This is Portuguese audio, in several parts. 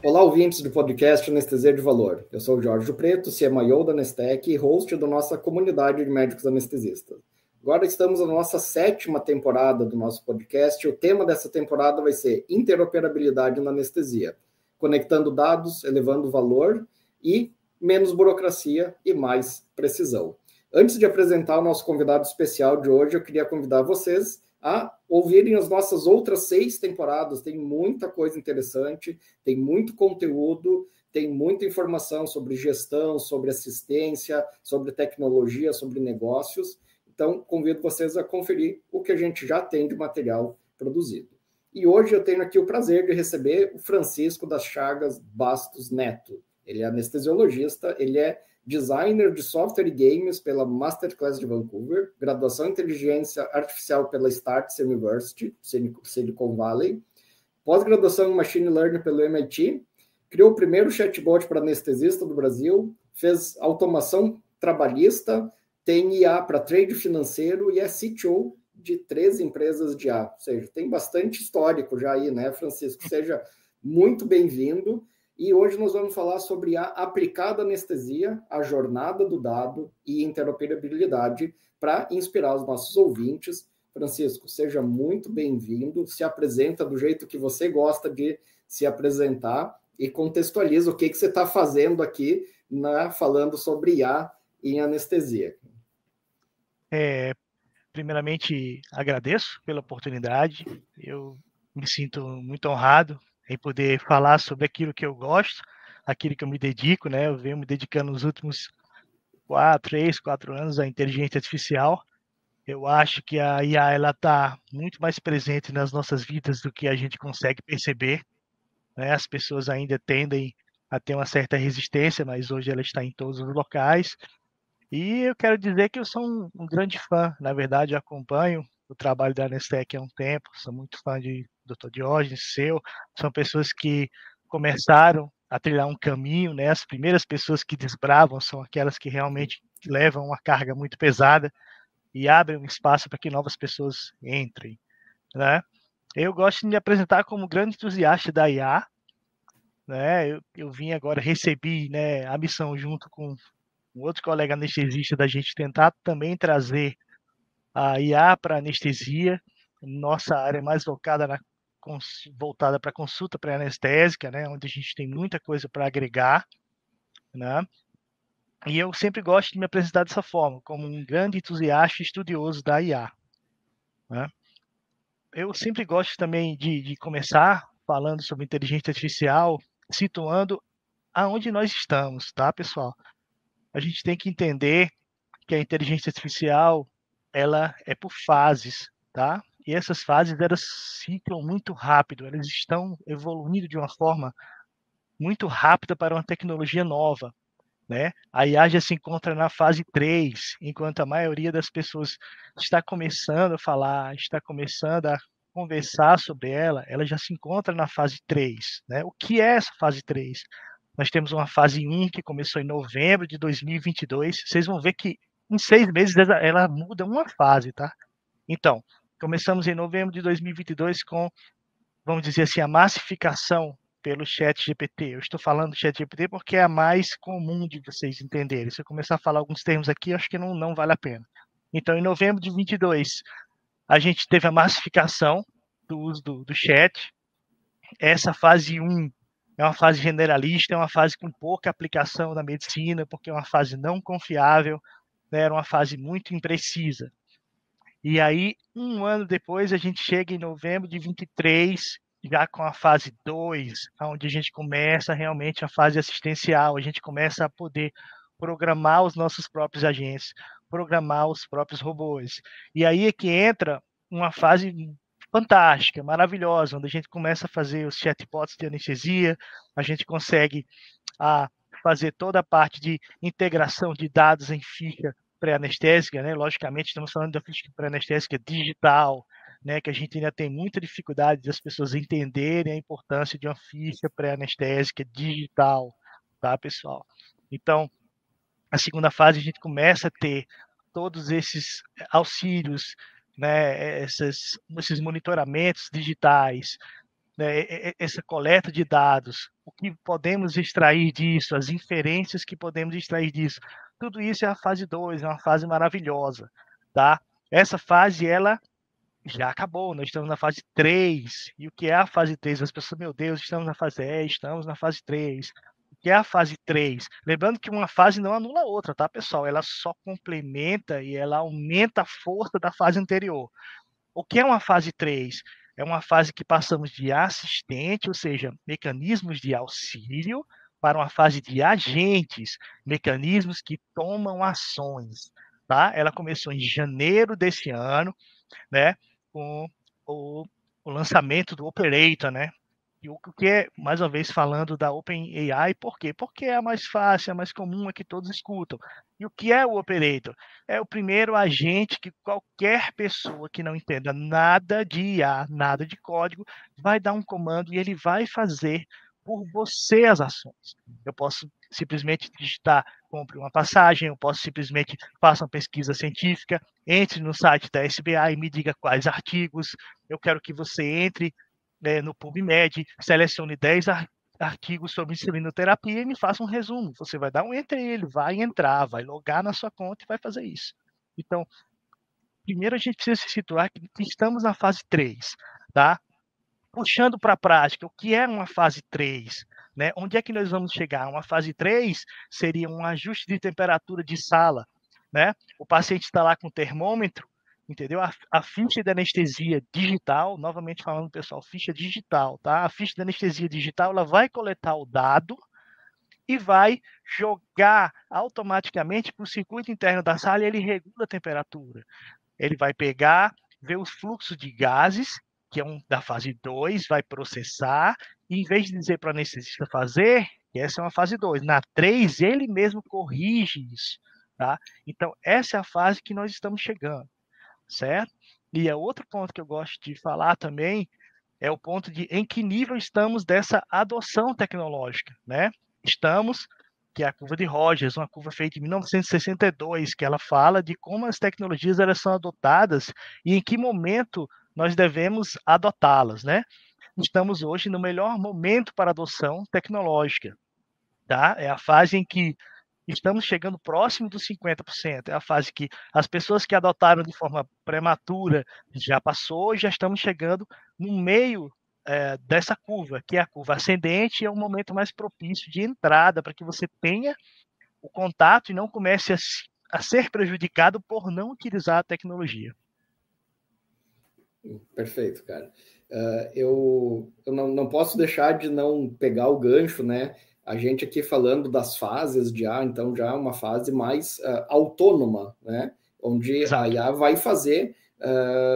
Olá, ouvintes do podcast Anestesia de Valor. Eu sou o Jorge Preto, CMO da Nestec e host da nossa comunidade de médicos anestesistas. Agora estamos na nossa 7ª temporada do nosso podcast. O tema dessa temporada vai ser interoperabilidade na anestesia, conectando dados, elevando valor e menos burocracia e mais precisão. Antes de apresentar o nosso convidado especial de hoje, eu queria convidar vocês a ouvirem as nossas outras 6 temporadas. Tem muita coisa interessante, tem muito conteúdo, tem muita informação sobre gestão, sobre assistência, sobre tecnologia, sobre negócios. Então, convido vocês a conferir o que a gente já tem de material produzido. E hoje eu tenho aqui o prazer de receber o Francisco das Chagas Bastos Neto. Ele é anestesiologista, ele é designer de software e games pela Masterclass de Vancouver, graduação em inteligência artificial pela Starts University, Silicon Valley, pós-graduação em machine learning pelo MIT, criou o primeiro chatbot para anestesista do Brasil, fez automação trabalhista, tem IA para trade financeiro e é CTO de 3 empresas de IA. Ou seja, tem bastante histórico já aí, né, Francisco? Seja muito bem-vindo. E hoje nós vamos falar sobre a aplicada anestesia, a jornada do dado e interoperabilidade para inspirar os nossos ouvintes. Francisco, seja muito bem-vindo, se apresenta do jeito que você gosta de se apresentar e contextualiza o que você está fazendo aqui, falando sobre IA em anestesia. Primeiramente, agradeço pela oportunidade. Eu me sinto muito honrado em poder falar sobre aquilo que eu gosto, aquilo que eu me dedico, né? Eu venho me dedicando nos últimos 4 anos à inteligência artificial. Eu acho que a IA ela está muito mais presente nas nossas vidas do que a gente consegue perceber, né? As pessoas ainda tendem a ter uma certa resistência, mas hoje ela está em todos os locais. E eu quero dizer que eu sou um grande fã, na verdade, eu acompanho o trabalho da Nestec há um tempo, sou muito fã de Dr. Diógenes, seu, são pessoas que começaram a trilhar um caminho, né? As primeiras pessoas que desbravam são aquelas que realmente levam uma carga muito pesada e abrem um espaço para que novas pessoas entrem, né? Eu gosto de me apresentar como grande entusiasta da IA, né? Eu vim agora, recebi, né, a missão junto com um outro colega anestesista da gente tentar também trazer a IA para anestesia. Nossa área é mais voltada para consulta pré-anestésica, né, onde a gente tem muita coisa para agregar, né? E eu sempre gosto de me apresentar dessa forma, como um grande entusiasta e estudioso da IA, né? Eu sempre gosto também de começar falando sobre inteligência artificial, situando aonde nós estamos, tá, pessoal? A gente tem que entender que a inteligência artificial ela é por fases, tá? E essas fases elas ciclam muito rápido, elas estão evoluindo de uma forma muito rápida para uma tecnologia nova, né? A IA já se encontra na fase 3, enquanto a maioria das pessoas está começando a falar, está começando a conversar sobre ela, ela já se encontra na fase 3, né? O que é essa fase 3? Nós temos uma fase 1 que começou em novembro de 2022. Vocês vão ver que em 6 meses ela muda uma fase, tá? Então, começamos em novembro de 2022 com, vamos dizer assim, a massificação pelo ChatGPT. Eu estou falando do ChatGPT porque é a mais comum de vocês entenderem. Se eu começar a falar alguns termos aqui, acho que não vale a pena. Então, em novembro de 2022, a gente teve a massificação do uso do chat. Essa fase 1 é uma fase generalista, é uma fase com pouca aplicação na medicina, porque é uma fase não confiável, né? Era uma fase muito imprecisa. E aí, um ano depois, a gente chega em novembro de 23, já com a fase 2, onde a gente começa realmente a fase assistencial, a gente começa a poder programar os nossos próprios agentes, programar os próprios robôs. E aí é que entra uma fase fantástica, maravilhosa, onde a gente começa a fazer os chatbots de anestesia, a gente consegue fazer toda a parte de integração de dados em ficha pré-anestésica, né? Logicamente, estamos falando da ficha pré-anestésica digital, né? Que a gente ainda tem muita dificuldade das pessoas entenderem a importância de uma ficha pré-anestésica digital, tá, pessoal? Então, A segunda fase, a gente começa a ter todos esses auxílios, né, esses monitoramentos digitais, né, essa coleta de dados, o que podemos extrair disso, as inferências que podemos extrair disso. Tudo isso é a fase 2, é uma fase maravilhosa, tá? Essa fase, ela já acabou, nós estamos na fase 3. E o que é a fase 3? As pessoas, meu Deus, estamos na fase 10, estamos na fase 3. O que é a fase 3? Lembrando que uma fase não anula a outra, tá, pessoal? Ela só complementa e ela aumenta a força da fase anterior. O que é uma fase 3? É uma fase que passamos de assistente, ou seja, mecanismos de auxílio, para uma fase de agentes, mecanismos que tomam ações. Tá? Ela começou em janeiro desse ano, né, com o, o lançamento do Operator, né? E o que é, mais uma vez, falando da OpenAI, por quê? Porque é a mais fácil, é a mais comum, é que todos escutam. E o que é o Operator? É o primeiro agente que qualquer pessoa que não entenda nada de IA, nada de código, vai dar um comando e ele vai fazer por você as ações. Eu posso simplesmente digitar, compre uma passagem, eu posso simplesmente faça uma pesquisa científica, entre no site da SBA e me diga quais artigos, eu quero que você entre no PubMed, selecione 10 artigos sobre insulinoterapia e me faça um resumo. Você vai dar um enter, ele vai entrar, vai logar na sua conta e vai fazer isso. Então, primeiro a gente precisa se situar que estamos na fase 3, tá? Puxando para a prática, o que é uma fase 3? Né? Onde é que nós vamos chegar? Uma fase 3 seria um ajuste de temperatura de sala. Né? O paciente está lá com o termômetro, entendeu? A ficha de anestesia digital, novamente falando, pessoal, ficha digital, tá? A ficha de anestesia digital, ela vai coletar o dado e vai jogar automaticamente para o circuito interno da sala e ele regula a temperatura. Ele vai pegar, ver os fluxos de gases, que é da fase 2, vai processar, e em vez de dizer para o anestesista fazer, que essa é uma fase 2, na 3 ele mesmo corrige isso. Tá? Então, essa é a fase que nós estamos chegando, certo? E é outro ponto que eu gosto de falar também, é o ponto de em que nível estamos dessa adoção tecnológica, né? Estamos, que é a curva de Rogers, uma curva feita em 1962, que ela fala de como as tecnologias elas são adotadas e em que momento nós devemos adotá-las, né? Estamos hoje no melhor momento para adoção tecnológica, tá? É a fase em que estamos chegando próximo dos 50%. É a fase que as pessoas que adotaram de forma prematura já passou, já estamos chegando no meio dessa curva, que é a curva ascendente, e é o momento mais propício de entrada para que você tenha o contato e não comece a ser prejudicado por não utilizar a tecnologia. Perfeito, cara. Eu não posso deixar de não pegar o gancho, né? A gente aqui falando das fases de IA, então já é uma fase mais autônoma, né? Onde Exato. A IA vai fazer,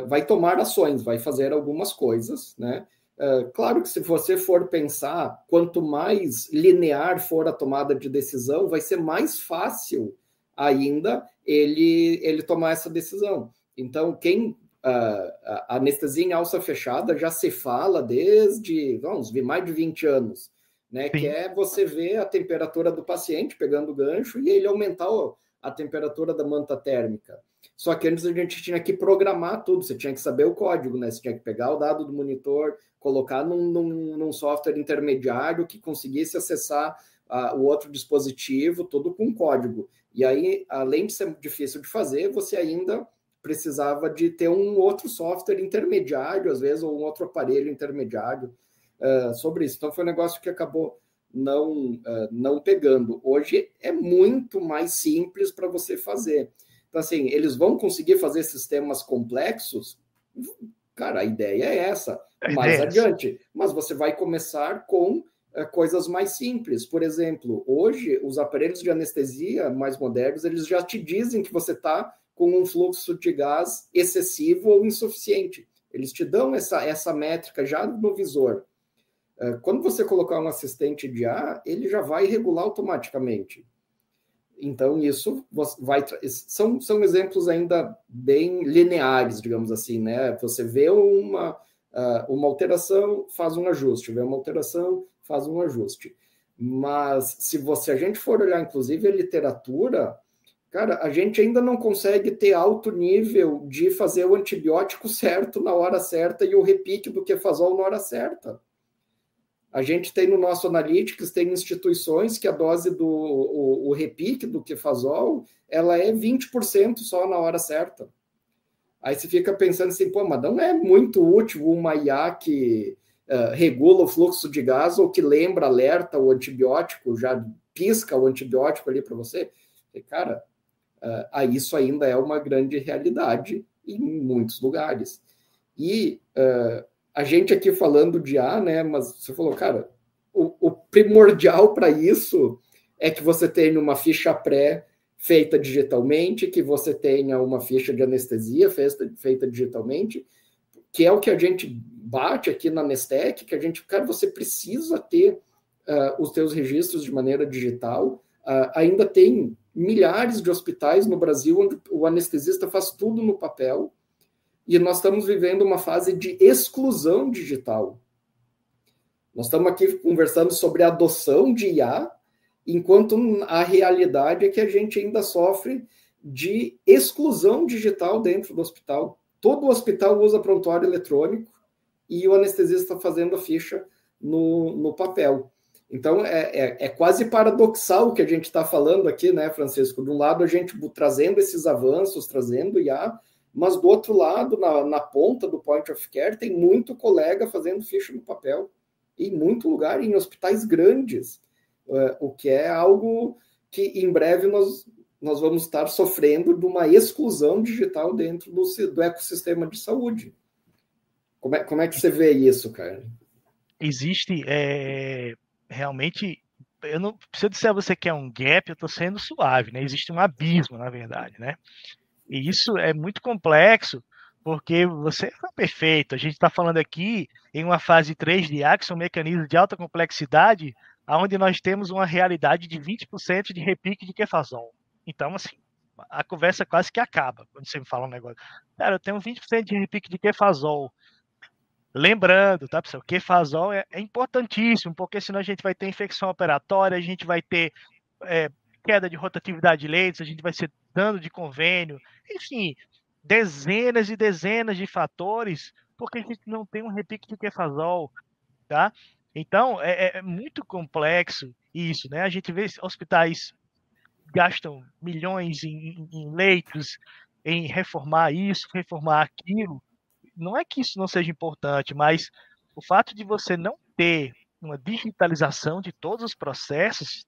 vai tomar ações, vai fazer algumas coisas, né? Claro que se você for pensar, quanto mais linear for a tomada de decisão, vai ser mais fácil ainda ele tomar essa decisão. Então, a anestesia em alça fechada já se fala desde mais de 20 anos, né? Que é você ver a temperatura do paciente pegando o gancho e ele aumentar a temperatura da manta térmica. Só que antes a gente tinha que programar tudo, você tinha que saber o código, né? Você tinha que pegar o dado do monitor, colocar num software intermediário que conseguisse acessar o outro dispositivo, tudo com código. E aí, além de ser difícil de fazer, você ainda precisava de ter um outro software intermediário, às vezes, ou um outro aparelho intermediário sobre isso. Então, foi um negócio que acabou não pegando. Hoje é muito mais simples para você fazer. Então, assim, eles vão conseguir fazer sistemas complexos? Cara, a ideia é essa, mais adiante. Mas você vai começar com coisas mais simples. Por exemplo, hoje, os aparelhos de anestesia mais modernos, eles já te dizem que você está com um fluxo de gás excessivo ou insuficiente. Eles te dão essa métrica já no visor. Quando você colocar um assistente de ar, ele já vai regular automaticamente. Então, isso são exemplos ainda bem lineares, digamos assim, né? Você vê uma alteração, faz um ajuste. Vê uma alteração, faz um ajuste. Mas se a gente for olhar, inclusive, a literatura, cara, a gente ainda não consegue ter alto nível de fazer o antibiótico certo na hora certa e o repique do Kefazol na hora certa. A gente tem no nosso Analytics, tem instituições que a dose o repique do Kefazol, ela é 20% só na hora certa. Aí você fica pensando assim, pô, mas não é muito útil uma IA que regula o fluxo de gás ou que lembra, alerta o antibiótico, já pisca o antibiótico ali para você? E, cara, isso ainda é uma grande realidade em muitos lugares. E a gente aqui falando de A, né? Mas você falou, cara, o primordial para isso é que você tenha uma ficha pré feita digitalmente, que você tenha uma ficha de anestesia feita digitalmente, que é o que a gente bate aqui na Nestec, que a gente, cara, você precisa ter os teus registros de maneira digital. Ainda tem milhares de hospitais no Brasil onde o anestesista faz tudo no papel, e nós estamos vivendo uma fase de exclusão digital. Nós estamos aqui conversando sobre a adoção de IA, enquanto a realidade é que a gente ainda sofre de exclusão digital dentro do hospital. Todo hospital usa prontuário eletrônico e o anestesista está fazendo a ficha no papel. Então, é quase paradoxal o que a gente está falando aqui, né, Francisco? De um lado, a gente trazendo esses avanços, trazendo IA, mas do outro lado, na ponta do point of care, tem muito colega fazendo ficha no papel. Em muito lugar, em hospitais grandes. O que é algo que em breve nós vamos estar sofrendo de uma exclusão digital dentro do ecossistema de saúde. Como é que você vê isso, cara? Existe realmente, eu não, se eu disser a você que é um gap, eu estou sendo suave, né? Existe um abismo, na verdade, né? E isso é muito complexo, porque você foi perfeito. A gente está falando aqui em uma fase 3 de IA, que são mecanismos de alta complexidade, onde nós temos uma realidade de 20% de repique de Kefazol. Então, assim, a conversa quase que acaba quando você me fala um negócio. Cara, eu tenho 20% de repique de Kefazol. Lembrando, tá, pessoal? Kefazol é importantíssimo, porque senão a gente vai ter infecção operatória, a gente vai ter queda de rotatividade de leitos, a gente vai ser dano de convênio, enfim, dezenas e dezenas de fatores, porque a gente não tem um repique de Kefazol, tá? Então, é muito complexo isso, né? A gente vê hospitais gastam milhões em leitos, em reformar isso, reformar aquilo. Não é que isso não seja importante, mas o fato de você não ter uma digitalização de todos os processos,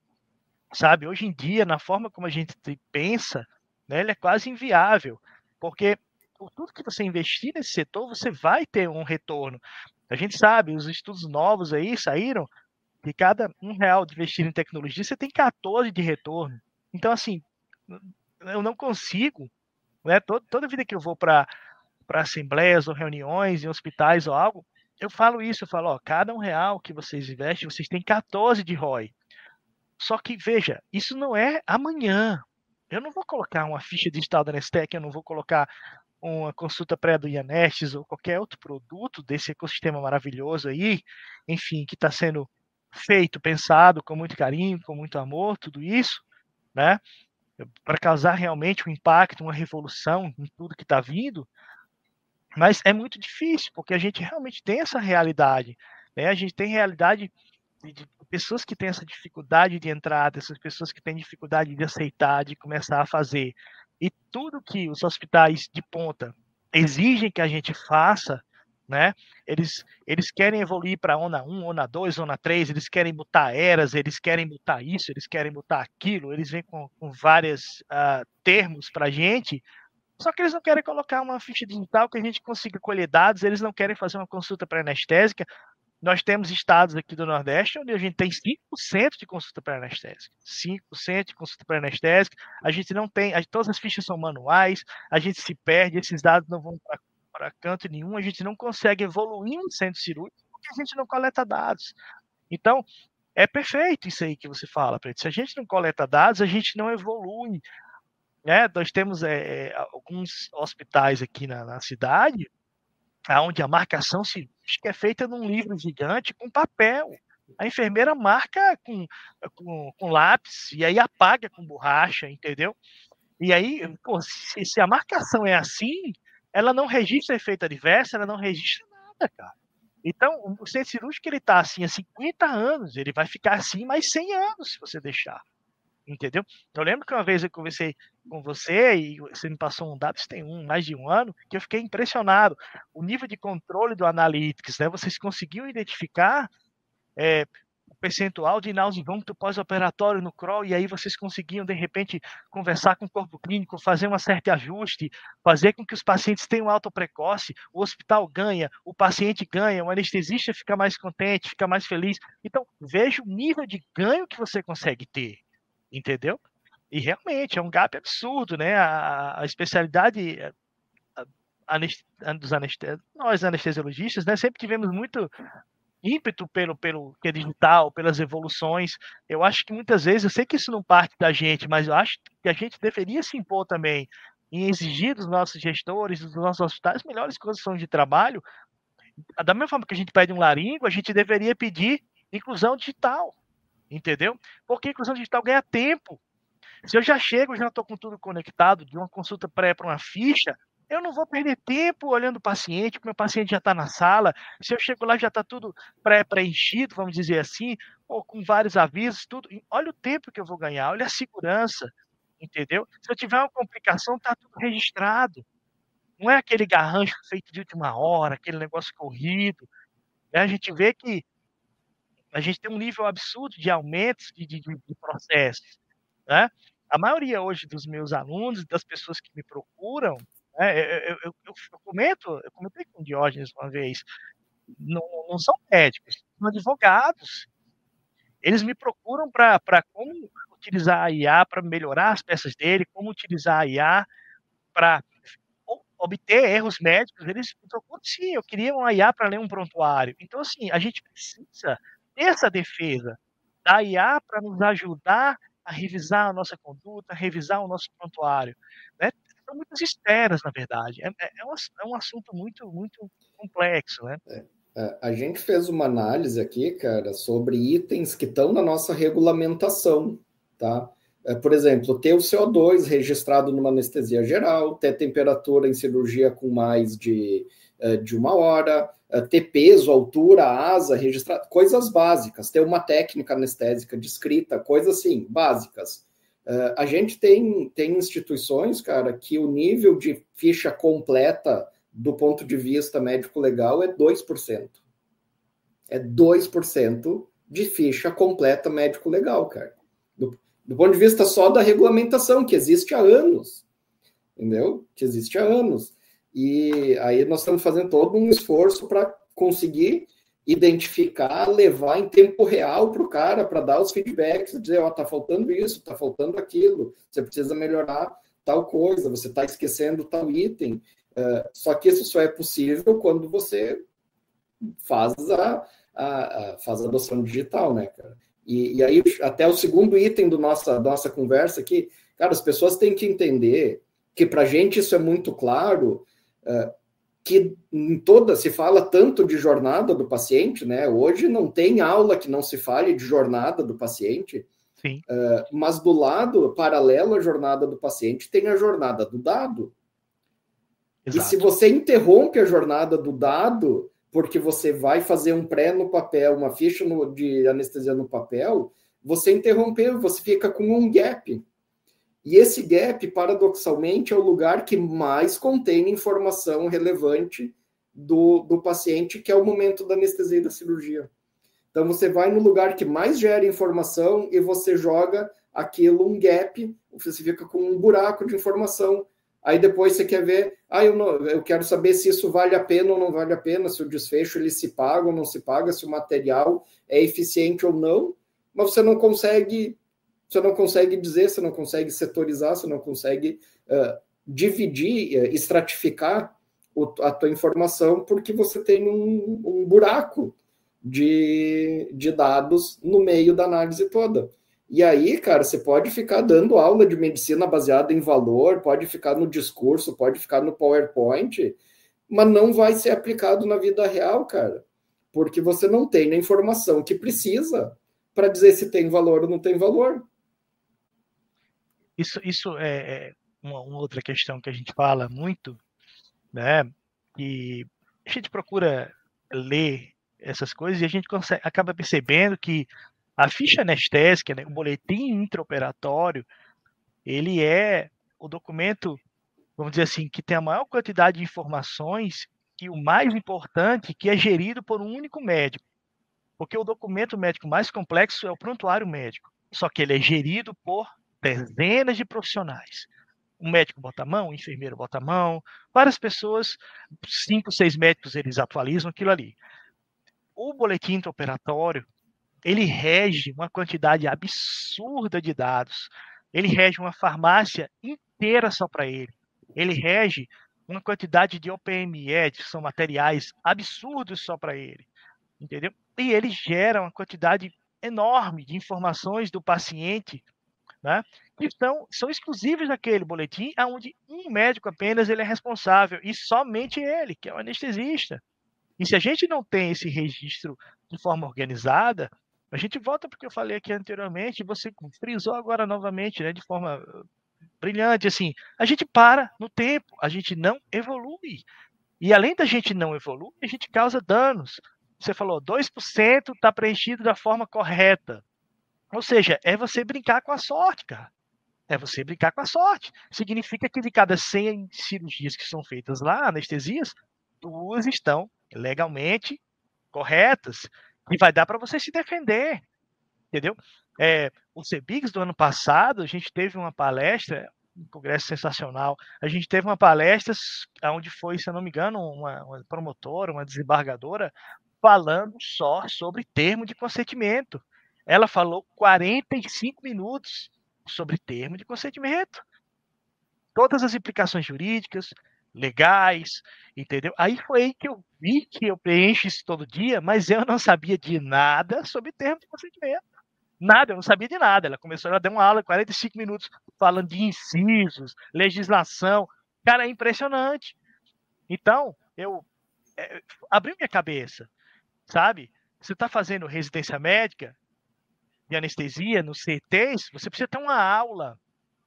sabe? Hoje em dia, na forma como a gente pensa, né, ele é quase inviável, porque por tudo que você investir nesse setor, você vai ter um retorno. A gente sabe, os estudos novos aí saíram, que cada R$ 1 de investir em tecnologia, você tem 14 de retorno. Então, assim, eu não consigo, né, toda vida que eu vou para assembleias ou reuniões em hospitais ou algo, eu falo isso, eu falo, ó, cada R$ 1 que vocês investem, vocês têm 14 de ROI. Só que, veja, isso não é amanhã. Eu não vou colocar uma ficha digital da Nestec, eu não vou colocar uma consulta pré do Ianestes ou qualquer outro produto desse ecossistema maravilhoso aí, enfim, que está sendo feito, pensado com muito carinho, com muito amor, tudo isso, né? Para causar realmente um impacto, uma revolução em tudo que está vindo, mas é muito difícil, porque a gente realmente tem essa realidade, né? A gente tem realidade de pessoas que têm essa dificuldade de entrar, dessas pessoas que têm dificuldade de aceitar, de começar a fazer. E tudo que os hospitais de ponta exigem que a gente faça, né? Eles querem evoluir para ONA 1, ONA 2, ONA 3, eles querem botar eras, eles querem botar isso, eles querem botar aquilo, eles vêm com vários termos para a gente, só que eles não querem colocar uma ficha digital que a gente consiga colher dados, eles não querem fazer uma consulta pré-anestésica. Nós temos estados aqui do Nordeste onde a gente tem 5% de consulta pré-anestésica. 5% de consulta pré-anestésica. A gente não tem, todas as fichas são manuais, a gente se perde, esses dados não vão para canto nenhum, a gente não consegue evoluir no centro cirúrgico porque a gente não coleta dados. Então, é perfeito isso aí que você fala, Preto. Se a gente não coleta dados, a gente não evolui. Né? Nós temos alguns hospitais aqui na cidade onde a marcação cirúrgica é feita num livro gigante com papel. A enfermeira marca com lápis e aí apaga com borracha, entendeu? E aí, pô, se a marcação é assim, ela não registra efeito adverso, ela não registra nada, cara. Então, o centro cirúrgico, ele tá assim há 50 anos, ele vai ficar assim mais 100 anos se você deixar, entendeu? Eu lembro que uma vez eu conversei com você e você me passou um dado, isso tem mais de um ano, que eu fiquei impressionado. O nível de controle do Analytics, né? Vocês conseguiam identificar o percentual de náusea e vômito pós-operatório no crawl, e aí vocês conseguiam, de repente, conversar com o corpo clínico, fazer um certo ajuste, fazer com que os pacientes tenham alta precoce, o hospital ganha, o paciente ganha, o anestesista fica mais contente, fica mais feliz. Então, veja o nível de ganho que você consegue ter, entendeu? E realmente é um gap absurdo, né? A especialidade dos nós anestesiologistas, né, sempre tivemos muito ímpeto pelo que é digital, pelas evoluções. Eu acho que muitas vezes, eu sei que isso não parte da gente, mas eu acho que a gente deveria se impor também em exigir dos nossos gestores, dos nossos hospitais, melhores condições de trabalho. Da mesma forma que a gente pede um laringo, a gente deveria pedir inclusão digital, entendeu? Porque inclusão digital ganha tempo. Se eu já chego, já estou com tudo conectado, de uma consulta pré para uma ficha, eu não vou perder tempo olhando o paciente, porque o meu paciente já está na sala. Se eu chego lá, já está tudo preenchido, vamos dizer assim, ou com vários avisos, tudo. Olha o tempo que eu vou ganhar, olha a segurança, entendeu? Se eu tiver uma complicação, está tudo registrado. Não é aquele garrancho feito de última hora, aquele negócio corrido. A gente vê que a gente tem um nível absurdo de aumentos de processos, né? A maioria hoje dos meus alunos, das pessoas que me procuram, né, eu comentei com o Diógenes uma vez, não são médicos, são advogados. Eles me procuram para como utilizar a IA para melhorar as peças dele, como utilizar a IA para obter erros médicos. Eles me procuram, sim, eu queria uma IA para ler um prontuário. Então, assim, a gente precisa ter essa defesa da IA para nos ajudar a revisar a nossa conduta, revisar o nosso prontuário, né? São muitas esperas, na verdade. É um assunto muito, muito complexo, né? A gente fez uma análise aqui, cara, sobre itens que estão na nossa regulamentação, tá? Por exemplo, ter o CO2 registrado numa anestesia geral, ter temperatura em cirurgia com mais de 1 hora, ter peso, altura, asa registrado, coisas básicas, ter uma técnica anestésica descrita, coisas assim, básicas. A gente tem instituições, cara, que o nível de ficha completa do ponto de vista médico-legal é 2%. É 2% de ficha completa médico-legal, cara. Do ponto de vista só da regulamentação, que existe há anos. Entendeu? Que existe há anos. E aí nós estamos fazendo todo um esforço para conseguir identificar, levar em tempo real para o cara, para dar os feedbacks, dizer, ó, tá faltando isso, tá faltando aquilo, você precisa melhorar tal coisa, você está esquecendo tal item. Só que isso só é possível quando você faz faz a adoção digital, né, cara? E aí, até o segundo item da nossa conversa aqui, cara, as pessoas têm que entender que para a gente isso é muito claro, que em toda se fala tanto de jornada do paciente, né? Hoje não tem aula que não se fale de jornada do paciente. Sim. Mas do lado paralelo à jornada do paciente tem a jornada do dado. Exato. E se você interrompe a jornada do dado porque você vai fazer um pré no papel, uma ficha de anestesia no papel, você interrompeu, você fica com um gap. E esse gap, paradoxalmente, é o lugar que mais contém informação relevante do paciente, que é o momento da anestesia e da cirurgia. Então, você vai no lugar que mais gera informação e você joga aquilo, um gap, você fica com um buraco de informação. Aí depois você quer ver, eu quero saber se isso vale a pena ou não vale a pena, se o desfecho ele se paga ou não se paga, se o material é eficiente ou não, mas você não consegue dizer, você não consegue setorizar, você não consegue dividir, estratificar a tua informação, porque você tem um buraco de dados no meio da análise toda. E aí, cara, você pode ficar dando aula de medicina baseada em valor, pode ficar no discurso, pode ficar no PowerPoint, mas não vai ser aplicado na vida real, cara. porque você não tem a informação que precisa para dizer se tem valor ou não tem valor. Isso é uma outra questão que a gente fala muito, né? E a gente procura ler essas coisas e a gente acaba percebendo que a ficha anestésica, né, o boletim intraoperatório, ele é o documento, vamos dizer assim, que tem a maior quantidade de informações e o mais importante, que é gerido por um único médico. Porque o documento médico mais complexo é o prontuário médico, só que ele é gerido por dezenas de profissionais. O médico bota a mão, o enfermeiro bota a mão, várias pessoas, 5, 6 médicos, eles atualizam aquilo ali. O boletim intraoperatório, ele rege uma quantidade absurda de dados. Ele rege uma farmácia inteira só para ele. Ele rege uma quantidade de OPME, que são materiais absurdos só para ele. Entendeu? E ele gera uma quantidade enorme de informações do paciente, né, que são exclusivos daquele boletim, onde um médico apenas ele é responsável, e somente ele, que é o anestesista. E se a gente não tem esse registro de forma organizada, a gente volta porque eu falei aqui anteriormente, você frisou agora novamente, né, de forma brilhante, assim, a gente para no tempo, a gente não evolui. E além da gente não evoluir, a gente causa danos. Você falou, 2% está preenchido da forma correta. Ou seja, é você brincar com a sorte, cara. É você brincar com a sorte. Significa que de cada 100 cirurgias que são feitas lá, anestesias, 2 estão legalmente corretas. E vai dar para você se defender. Entendeu? O CEBIGS do ano passado, a gente teve uma palestra, um congresso sensacional. A gente teve uma palestra onde foi, se eu não me engano, uma promotora, uma desembargadora, falando só sobre termo de consentimento. Ela falou 45 minutos sobre termo de consentimento. Todas as implicações jurídicas, legais, entendeu? Aí foi aí que eu vi que eu preencho isso todo dia, mas eu não sabia de nada sobre termo de consentimento. Nada, eu não sabia de nada. Ela deu uma aula de 45 minutos falando de incisos, legislação. Cara, é impressionante. Então, eu abri minha cabeça, sabe? Você está fazendo residência médica de anestesia no CTs, você precisa ter uma aula.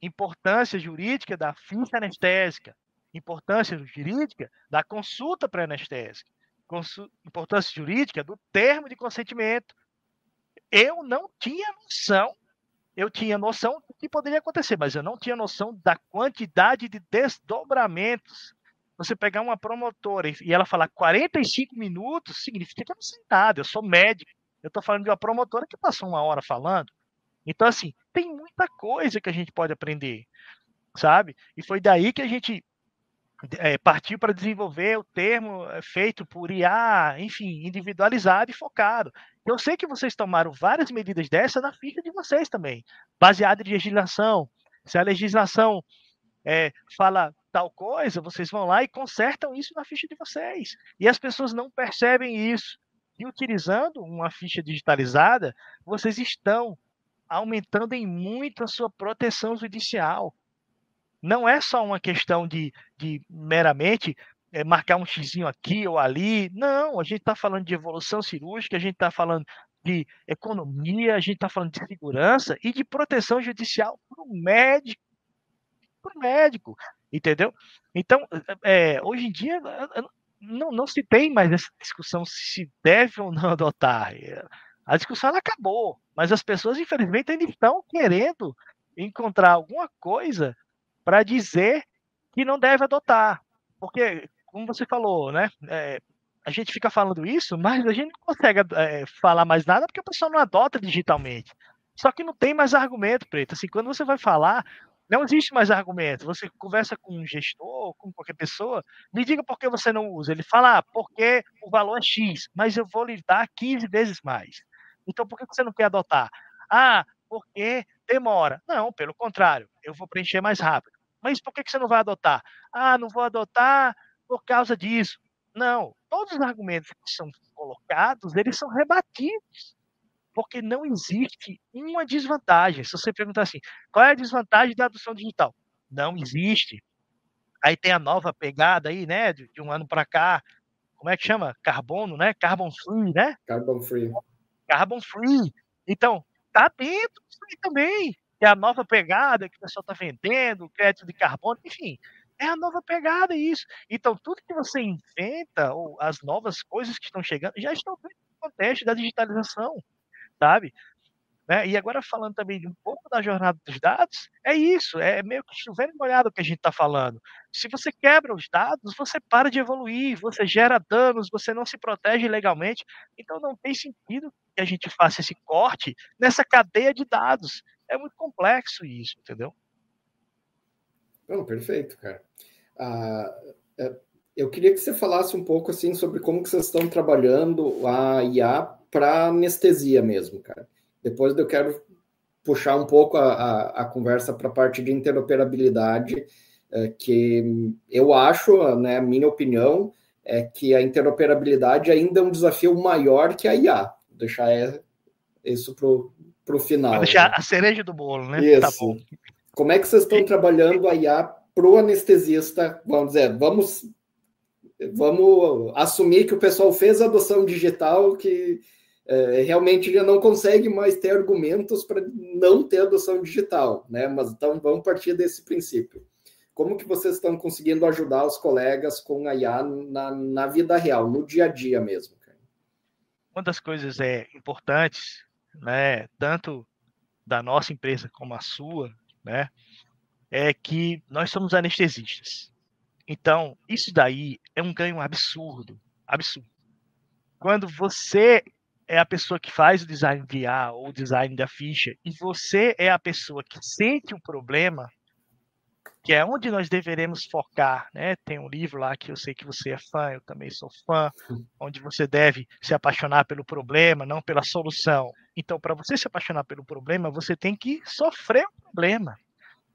Importância jurídica da ficha anestésica, importância jurídica da consulta pré-anestésica, importância jurídica do termo de consentimento. Eu não tinha noção. Eu tinha noção do que poderia acontecer, mas eu não tinha noção da quantidade de desdobramentos. Você pegar uma promotora e ela falar 45 minutos, significa que eu não sei nada, eu sou médico. Eu estou falando de uma promotora que passou 1 hora falando. Então, assim, tem muita coisa que a gente pode aprender, sabe? E foi daí que a gente partiu para desenvolver o termo feito por IA, enfim, individualizado e focado. Eu sei que vocês tomaram várias medidas dessa na ficha de vocês também, baseada em legislação. Se a legislação fala tal coisa, vocês vão lá e consertam isso na ficha de vocês. E as pessoas não percebem isso. E utilizando uma ficha digitalizada, vocês estão aumentando em muito a sua proteção judicial. Não é só uma questão de meramente marcar um xizinho aqui ou ali. Não, a gente está falando de evolução cirúrgica, a gente está falando de economia, a gente está falando de segurança e de proteção judicial para o médico. Para o médico, entendeu? Então, hoje em dia, não se tem mais essa discussão se deve ou não adotar. A discussão ela acabou, mas as pessoas, infelizmente, ainda estão querendo encontrar alguma coisa para dizer que não deve adotar. Porque, como você falou, né? A gente fica falando isso, mas a gente não consegue falar mais nada porque a pessoa não adota digitalmente. Só que não tem mais argumento, Preto. Assim, quando você vai falar, não existe mais argumento. Você conversa com um gestor, com qualquer pessoa, me diga por que você não usa. Ele fala, porque o valor é X, mas eu vou lhe dar 15 vezes mais. Então, por que você não quer adotar? Porque demora. Não, pelo contrário, eu vou preencher mais rápido. Mas por que você não vai adotar? Não vou adotar por causa disso. Não, todos os argumentos que são colocados, eles são rebatidos, porque não existe uma desvantagem. Se você perguntar assim, qual é a desvantagem da adoção digital? Não existe. Aí tem a nova pegada aí, né, de um ano para cá, como é que chama? Carbono, né? Carbon free, né? Carbon free. Carbon free. Então, tá dentro disso aí também. É a nova pegada que o pessoal está vendendo, crédito de carbono, enfim. É a nova pegada isso. Então, tudo que você inventa, ou as novas coisas que estão chegando, já estão dentro do contexto da digitalização, sabe? Né? E agora falando também de um pouco da jornada dos dados, é isso, é meio que chovendo molhado o que a gente está falando. Se você quebra os dados, você para de evoluir, você gera danos, você não se protege legalmente, então não tem sentido que a gente faça esse corte nessa cadeia de dados. É muito complexo isso, entendeu? Não, perfeito, cara. Eu queria que você falasse um pouco assim sobre como que vocês estão trabalhando a IA para anestesia mesmo, cara. Depois eu quero puxar um pouco a conversa para a parte de interoperabilidade, que eu acho, né, minha opinião, é que a interoperabilidade ainda é um desafio maior que a IA. Vou deixar isso para o final. Para deixar, né, a cereja do bolo, né? Isso. Tá bom. Como é que vocês estão trabalhando a IA para o anestesista? Vamos dizer, vamos assumir que o pessoal fez a adoção digital, que realmente já não consegue mais ter argumentos para não ter adoção digital, né? Mas então vamos partir desse princípio. Como que vocês estão conseguindo ajudar os colegas com a IA na vida real, no dia a dia mesmo? Cara? Uma das coisas importantes, né, tanto da nossa empresa como a sua, né, é que nós somos anestesistas. Então, isso daí é um ganho absurdo, absurdo. Quando você é a pessoa que faz o design de IA ou o design da ficha e você é a pessoa que sente o problema, que é onde nós deveremos focar, né? Tem um livro lá que eu sei que você é fã, eu também sou fã, onde você deve se apaixonar pelo problema, não pela solução. Então, para você se apaixonar pelo problema, você tem que sofrer o problema.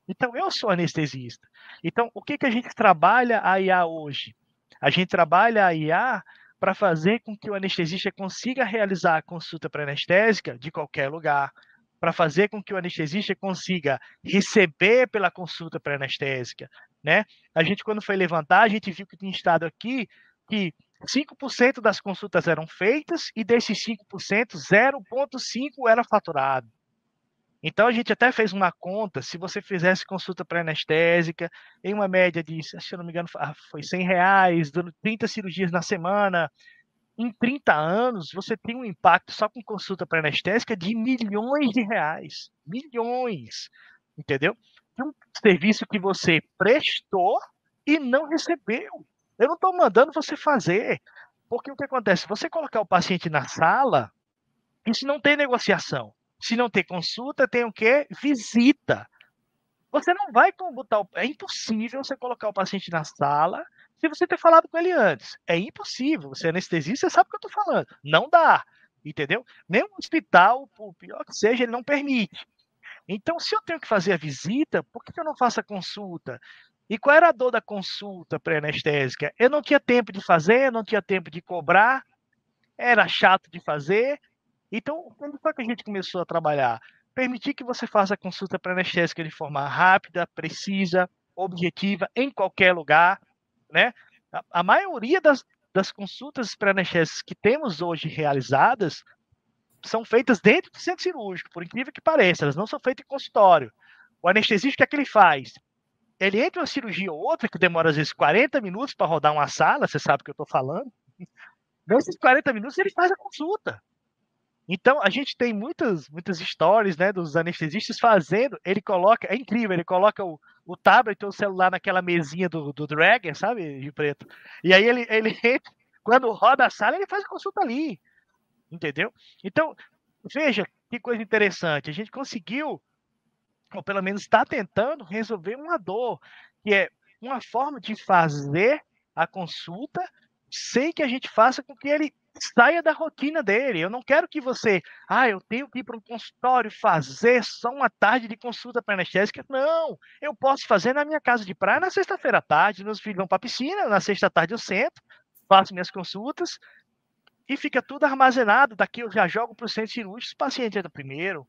Então, eu sou anestesista. Então, o que a gente trabalha a IA hoje? A gente trabalha a IA para fazer com que o anestesista consiga realizar a consulta pré-anestésica de qualquer lugar, para fazer com que o anestesista consiga receber pela consulta pré-anestésica, né? A gente, quando foi levantar, a gente viu que tinha estado aqui que 5% das consultas eram feitas e desses 5%, 0,5% era faturado. Então, a gente até fez uma conta, se você fizesse consulta pré-anestésica, em uma média de, se eu não me engano, foi R$100, dando 30 cirurgias na semana, em 30 anos, você tem um impacto só com consulta pré-anestésica de milhões de reais. Milhões, entendeu? De um serviço que você prestou e não recebeu. Eu não estou mandando você fazer, porque o que acontece? Você colocar o paciente na sala, isso não tem negociação. Se não tem consulta, tem o quê? Visita. Você não vai botar. É impossível você colocar o paciente na sala se você ter falado com ele antes. É impossível. Você é anestesista, você sabe o que eu estou falando. Não dá. Entendeu? Nem um hospital, por pior que seja, ele não permite. Então, se eu tenho que fazer a visita, por que eu não faço a consulta? E qual era a dor da consulta pré-anestésica? Eu não tinha tempo de fazer, não tinha tempo de cobrar, era chato de fazer. Então, quando foi que a gente começou a trabalhar? Permitir que você faça a consulta pré-anestésica de forma rápida, precisa, objetiva, em qualquer lugar, né? A maioria das consultas pré-anestésicas que temos hoje realizadas são feitas dentro do centro cirúrgico, por incrível que pareça, elas não são feitas em consultório. O anestesista, o que é que ele faz? Ele entra uma cirurgia ou outra, que demora às vezes 40 minutos para rodar uma sala, você sabe o que eu estou falando. Nesses 40 minutos ele faz a consulta. Então, a gente tem muitas stories, né, dos anestesistas fazendo, ele coloca, é incrível, ele coloca o tablet ou o celular naquela mesinha do Dragon, sabe, de preto. E aí ele quando roda a sala, ele faz a consulta ali, entendeu? Então, veja que coisa interessante, a gente conseguiu, ou pelo menos está tentando resolver uma dor, que é uma forma de fazer a consulta sem que a gente faça com que ele saia da rotina dele. Eu não quero que você, eu tenho que ir para um consultório fazer só uma tarde de consulta pré-anestésica. Não, eu posso fazer na minha casa de praia na sexta-feira à tarde, meus filhos vão para a piscina, na sexta à tarde eu sento, faço minhas consultas e fica tudo armazenado. Daqui eu já jogo para o centro cirúrgico, o paciente entra primeiro.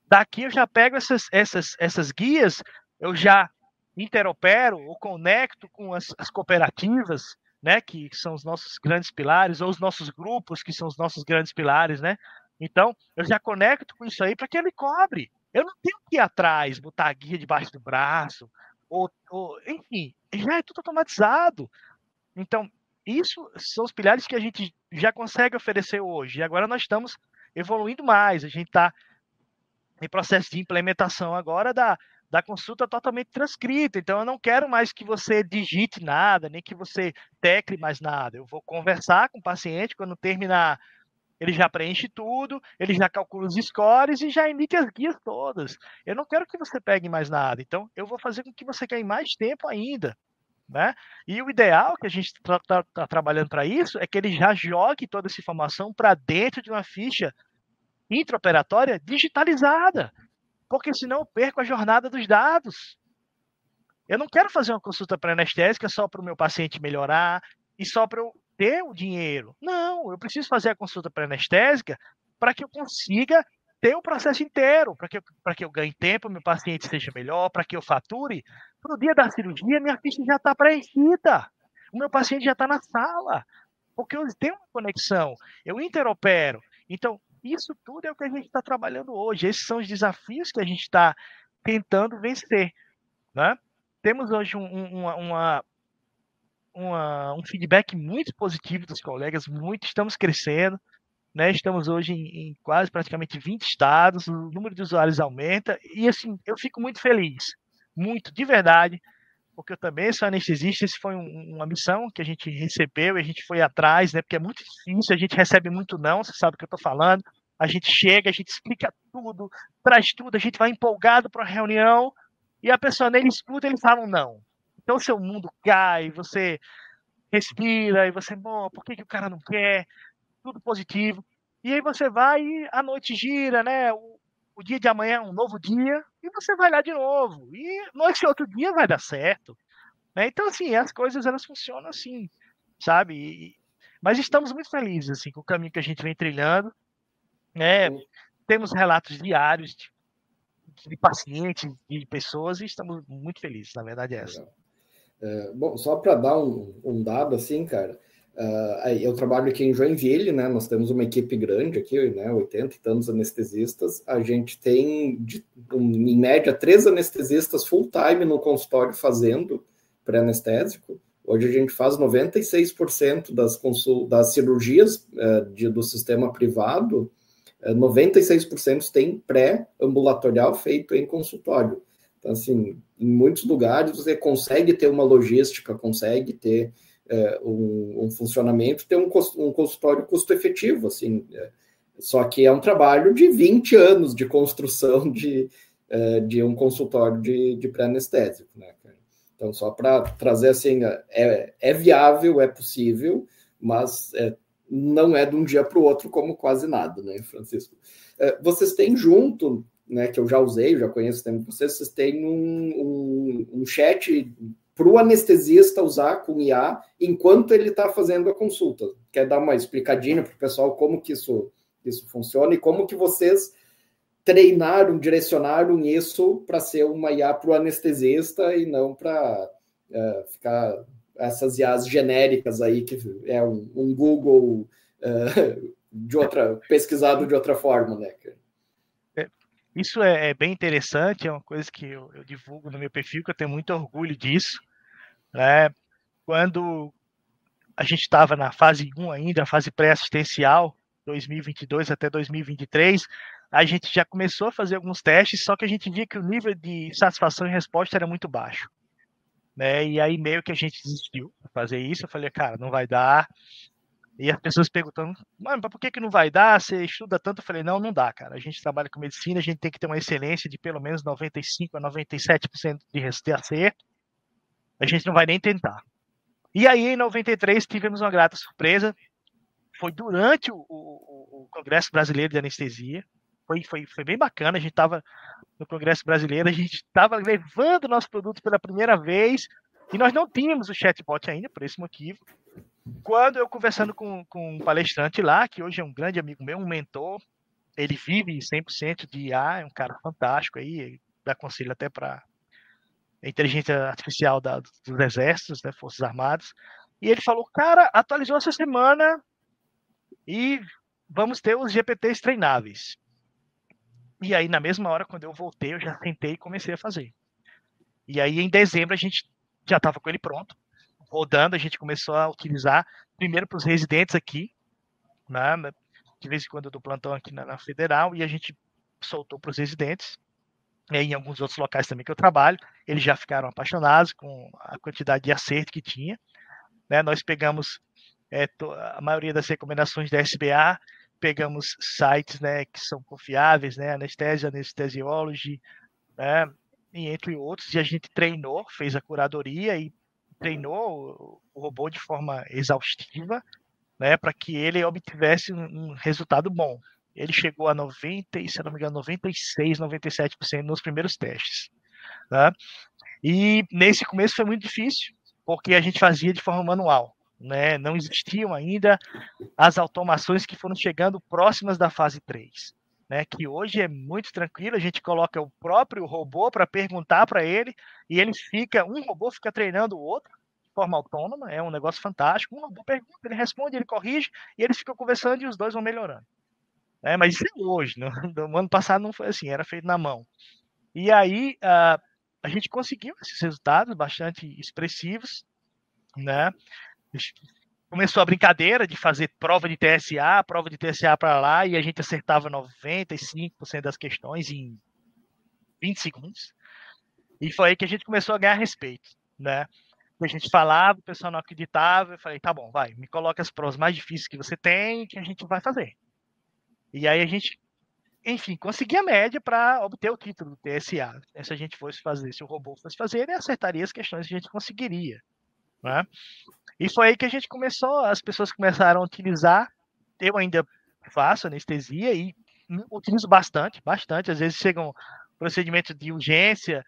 Daqui eu já pego essas guias, eu já interopero ou conecto com as cooperativas, né, que são os nossos grandes pilares, ou os nossos grupos, que são os nossos grandes pilares, né? Então, eu já conecto com isso aí para que ele cobre. Eu não tenho que ir atrás, botar a guia debaixo do braço, enfim, já é tudo automatizado. Então, isso são os pilares que a gente já consegue oferecer hoje. E agora nós estamos evoluindo mais. A gente está em processo de implementação agora da consulta totalmente transcrita. Então, eu não quero mais que você digite nada, nem que você tecle mais nada. Eu vou conversar com o paciente, quando terminar, ele já preenche tudo, ele já calcula os scores e já emite as guias todas. Eu não quero que você pegue mais nada. Então, eu vou fazer com que você ganhe mais tempo ainda. Né? E o ideal que a gente está trabalhando para isso é que ele já jogue toda essa informação para dentro de uma ficha intraoperatória digitalizada, porque senão eu perco a jornada dos dados. Eu não quero fazer uma consulta pré-anestésica só para o meu paciente melhorar e só para eu ter o dinheiro. Não, eu preciso fazer a consulta pré-anestésica para que eu consiga ter o processo inteiro, para que eu ganhe tempo, meu paciente seja melhor, para que eu fature. No dia da cirurgia, minha ficha já está preenchida. O meu paciente já está na sala, porque eu tenho uma conexão, eu interopero. Então, isso tudo é o que a gente está trabalhando hoje. Esses são os desafios que a gente está tentando vencer, né? Temos hoje um feedback muito positivo dos colegas, estamos crescendo, né? Estamos hoje em quase praticamente 20 estados, o número de usuários aumenta, e assim, eu fico muito feliz, muito, de verdade, porque eu também sou anestesista, esse foi uma missão que a gente recebeu, e a gente foi atrás, né? Porque é muito difícil, a gente recebe muito não, você sabe o que eu estou falando, a gente chega, a gente explica tudo, traz tudo, a gente vai empolgado para a reunião, e a pessoa nem escuta, eles falam não. Então, seu mundo cai, você respira, e você, bom, por que o cara não quer? Tudo positivo. E aí você vai e a noite gira, né? O dia de amanhã é um novo dia, e você vai lá de novo. E nesse outro dia vai dar certo. Né? Então, assim, as coisas elas funcionam assim, sabe? Mas estamos muito felizes assim, com o caminho que a gente vem trilhando. Né? Temos relatos diários de pacientes, de pessoas, e estamos muito felizes, na verdade é essa. Bom, só para dar um dado assim, cara, eu trabalho aqui em Joinville, né? Nós temos uma equipe grande aqui, né? 80 e tantos anestesistas. A gente tem, em média, 3 anestesistas full-time no consultório fazendo pré-anestésico. Hoje a gente faz 96% das cirurgias do sistema privado, 96% tem pré-ambulatorial feito em consultório. Então, assim, em muitos lugares você consegue ter uma logística, consegue ter um funcionamento, ter um consultório custo-efetivo, assim. Só que é um trabalho de 20 anos de construção de um consultório de pré-anestésico, né? Então, só para trazer, assim, é viável, é possível, mas não é de um dia para o outro como quase nada, né, Francisco? Vocês têm junto, né, que eu já usei, já conheço também vocês têm um chat para o anestesista usar com IA enquanto ele está fazendo a consulta. Quer dar uma explicadinha para o pessoal como que isso funciona e como que vocês treinaram, direcionaram isso para ser uma IA para o anestesista e não para ficar essas IAs genéricas aí, que é um Google pesquisado de outra forma, né? Isso é bem interessante, é uma coisa que eu divulgo no meu perfil, que eu tenho muito orgulho disso. Né? Quando a gente estava na fase 1 ainda, a fase pré-assistencial, 2022 até 2023, a gente já começou a fazer alguns testes, só que a gente via que o nível de satisfação e resposta era muito baixo. Né? E aí meio que a gente desistiu de fazer isso, eu falei, cara, não vai dar. E as pessoas perguntando, mas por que não vai dar? Você estuda tanto? Eu falei, não dá, cara. A gente trabalha com medicina, a gente tem que ter uma excelência de pelo menos 95% a 97% de acerto. A gente não vai nem tentar. E aí, em 93, tivemos uma grata surpresa. Foi durante o Congresso Brasileiro de Anestesia. Foi bem bacana. A gente estava no Congresso Brasileiro, a gente estava levando o nosso produto pela primeira vez, e nós não tínhamos o chatbot ainda, por esse motivo. Quando eu conversando com um palestrante lá, que hoje é um grande amigo meu, um mentor, ele vive 100% de IA, é um cara fantástico aí, dá conselho até para a inteligência artificial dos exércitos, né, Forças Armadas. e ele falou, cara, atualizou essa semana e vamos ter os GPTs treináveis. E aí, na mesma hora, quando eu voltei, eu já sentei e comecei a fazer. E aí, em dezembro, a gente já estava com ele pronto, rodando, a gente começou a utilizar, primeiro para os residentes aqui, né? De vez em quando eu dou plantão aqui na Federal, e a gente soltou para os residentes, e em alguns outros locais também que eu trabalho, eles já ficaram apaixonados com a quantidade de acerto que tinha, né? Nós pegamos a maioria das recomendações da SBA, pegamos sites, né, que são confiáveis, né, Anesthesia, Anesthesiology, né, e entre outros, e a gente treinou, fez a curadoria e treinou o robô de forma exaustiva, né, para que ele obtivesse um resultado bom. Ele chegou a 90, se não me engano, 96, 97% nos primeiros testes, né? E nesse começo foi muito difícil, porque a gente fazia de forma manual, né? Não existiam ainda as automações que foram chegando próximas da fase 3, né? Que hoje é muito tranquilo, a gente coloca o próprio robô para perguntar para ele, e ele um robô fica treinando o outro de forma autônoma, é um negócio fantástico. Um robô pergunta, ele responde, ele corrige, e eles ficam conversando e os dois vão melhorando. Mas isso é hoje, no ano passado não foi assim, era feito na mão. E aí a gente conseguiu esses resultados bastante expressivos, né? Começou a brincadeira de fazer prova de TSA para lá, e a gente acertava 95% das questões em 20 segundos. E foi aí que a gente começou a ganhar respeito, né? A gente falava, o pessoal não acreditava, eu falei, tá bom, vai, me coloca as provas mais difíceis que você tem, que a gente vai fazer. E aí a gente, enfim, conseguia a média para obter o título do TSA. Se a gente fosse fazer, se o robô fosse fazer, ele acertaria as questões que a gente conseguiria, né? E foi aí que a gente começou, as pessoas começaram a utilizar. Eu ainda faço anestesia e utilizo bastante. Às vezes chegam procedimentos de urgência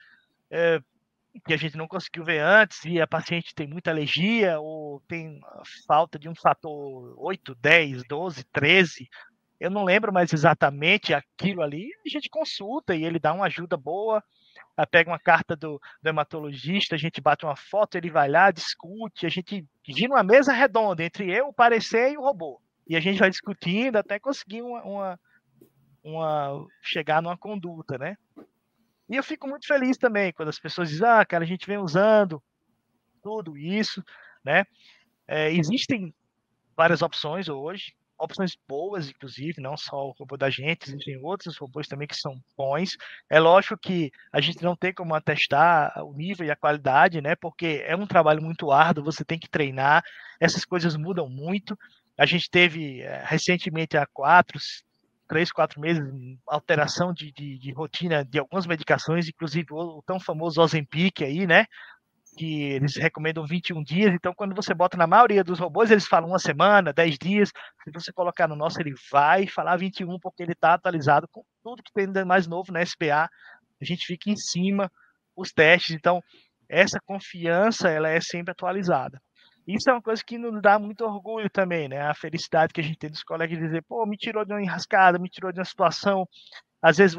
que a gente não conseguiu ver antes, e a paciente tem muita alergia ou tem falta de um fator 8, 10, 12, 13. Eu não lembro mais exatamente aquilo ali. A gente consulta e ele dá uma ajuda boa. Pega uma carta do hematologista, a gente bate uma foto, ele vai lá, discute, a gente gira uma mesa redonda entre eu, o parecer e o robô. E a gente vai discutindo até conseguir chegar numa conduta, né? E eu fico muito feliz também quando as pessoas dizem, cara, a gente vem usando tudo isso, né? Existem várias opções hoje, opções boas, inclusive, não só o robô da gente, existem outros robôs também que são bons. É lógico que a gente não tem como atestar o nível e a qualidade, né? Porque é um trabalho muito árduo, você tem que treinar, essas coisas mudam muito. A gente teve recentemente, há 3, 4 meses, alteração de rotina de algumas medicações, inclusive o tão famoso Ozempic aí, né? Que eles recomendam 21 dias, então quando você bota na maioria dos robôs, eles falam 1 semana, 10 dias, se você colocar no nosso, ele vai falar 21, porque ele está atualizado com tudo que tem de mais novo na SPA, a gente fica em cima, os testes, então essa confiança, ela é sempre atualizada. Isso é uma coisa que nos dá muito orgulho também, né, a felicidade que a gente tem dos colegas de dizer, pô, me tirou de uma enrascada, me tirou de uma situação. Às vezes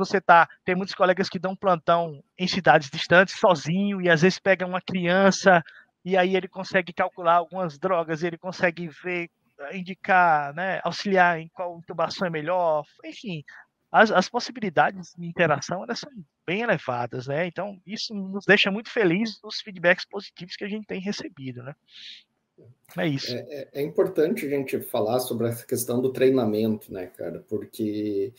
tem muitos colegas que dão plantão em cidades distantes sozinho, e às vezes pega uma criança e aí ele consegue calcular algumas drogas, ele consegue ver, indicar, né, auxiliar em qual intubação é melhor, enfim, as possibilidades de interação, elas são bem elevadas, né? Então isso nos deixa muito felizes dos feedbacks positivos que a gente tem recebido, né? É isso. É importante a gente falar sobre essa questão do treinamento, né, cara? Porque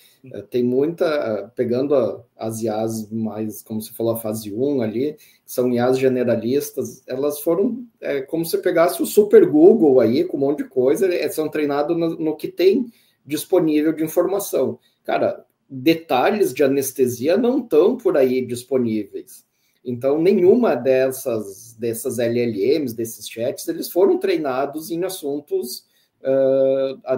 tem muita... Pegando as IAs mais, como você falou, a fase 1 ali, que são IAs generalistas, elas foram como se pegasse o super Google aí, com um monte de coisa, são treinados no que tem disponível de informação. Cara, detalhes de anestesia não estão por aí disponíveis. Então, nenhuma dessas LLMs, desses chats, eles foram treinados em assuntos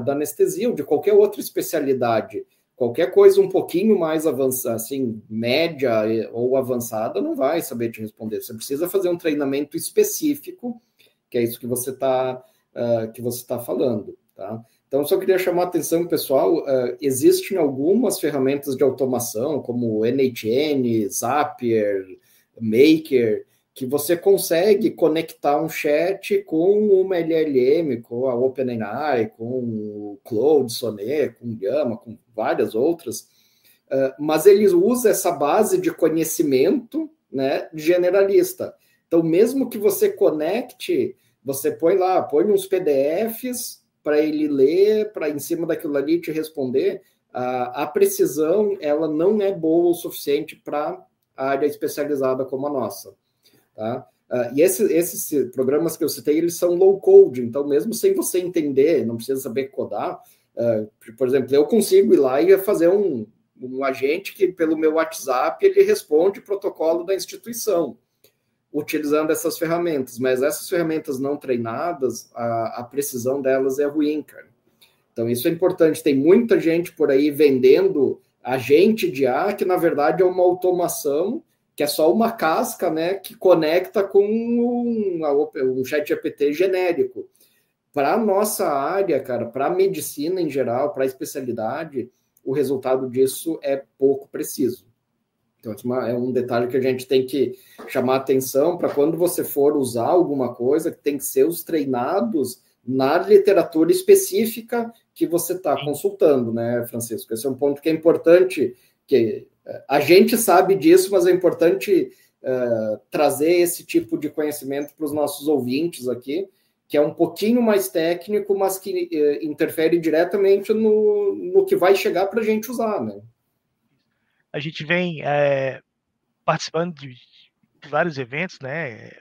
da anestesia ou de qualquer outra especialidade. Qualquer coisa um pouquinho mais avançada, assim, média ou avançada, não vai saber te responder. Você precisa fazer um treinamento específico, que é isso que você está falando, tá? Então, só queria chamar a atenção, pessoal, existem algumas ferramentas de automação, como o NHN, Zapier, Maker, que você consegue conectar um chat com uma LLM, com a OpenAI, com o Claude Sonnet, com o Llama, com várias outras, mas ele usa essa base de conhecimento, né, generalista. Então, mesmo que você conecte, você põe uns PDFs para ele ler, para em cima daquilo ali te responder, a precisão ela não é boa o suficiente para a área especializada como a nossa. Tá? E esses programas que eu citei, eles são low code, então mesmo sem você entender, não precisa saber codar, por exemplo, eu consigo ir lá e fazer um agente que pelo meu WhatsApp ele responde o protocolo da instituição, utilizando essas ferramentas, mas essas ferramentas não treinadas, a precisão delas é ruim, cara. Então isso é importante, tem muita gente por aí vendendo agente de IA, que na verdade é uma automação, que é só uma casca, né, que conecta com um chat GPT genérico. Para a nossa área, cara, para a medicina em geral, para a especialidade, o resultado disso é pouco preciso. Então, é um detalhe que a gente tem que chamar atenção para quando você for usar alguma coisa, que tem que ser os treinados na literatura específica que você está consultando, né, Francisco? Esse é um ponto que é importante, que a gente sabe disso, mas é importante trazer esse tipo de conhecimento para os nossos ouvintes aqui, que é um pouquinho mais técnico, mas que interfere diretamente no que vai chegar para a gente usar, né? A gente vem participando de vários eventos, né?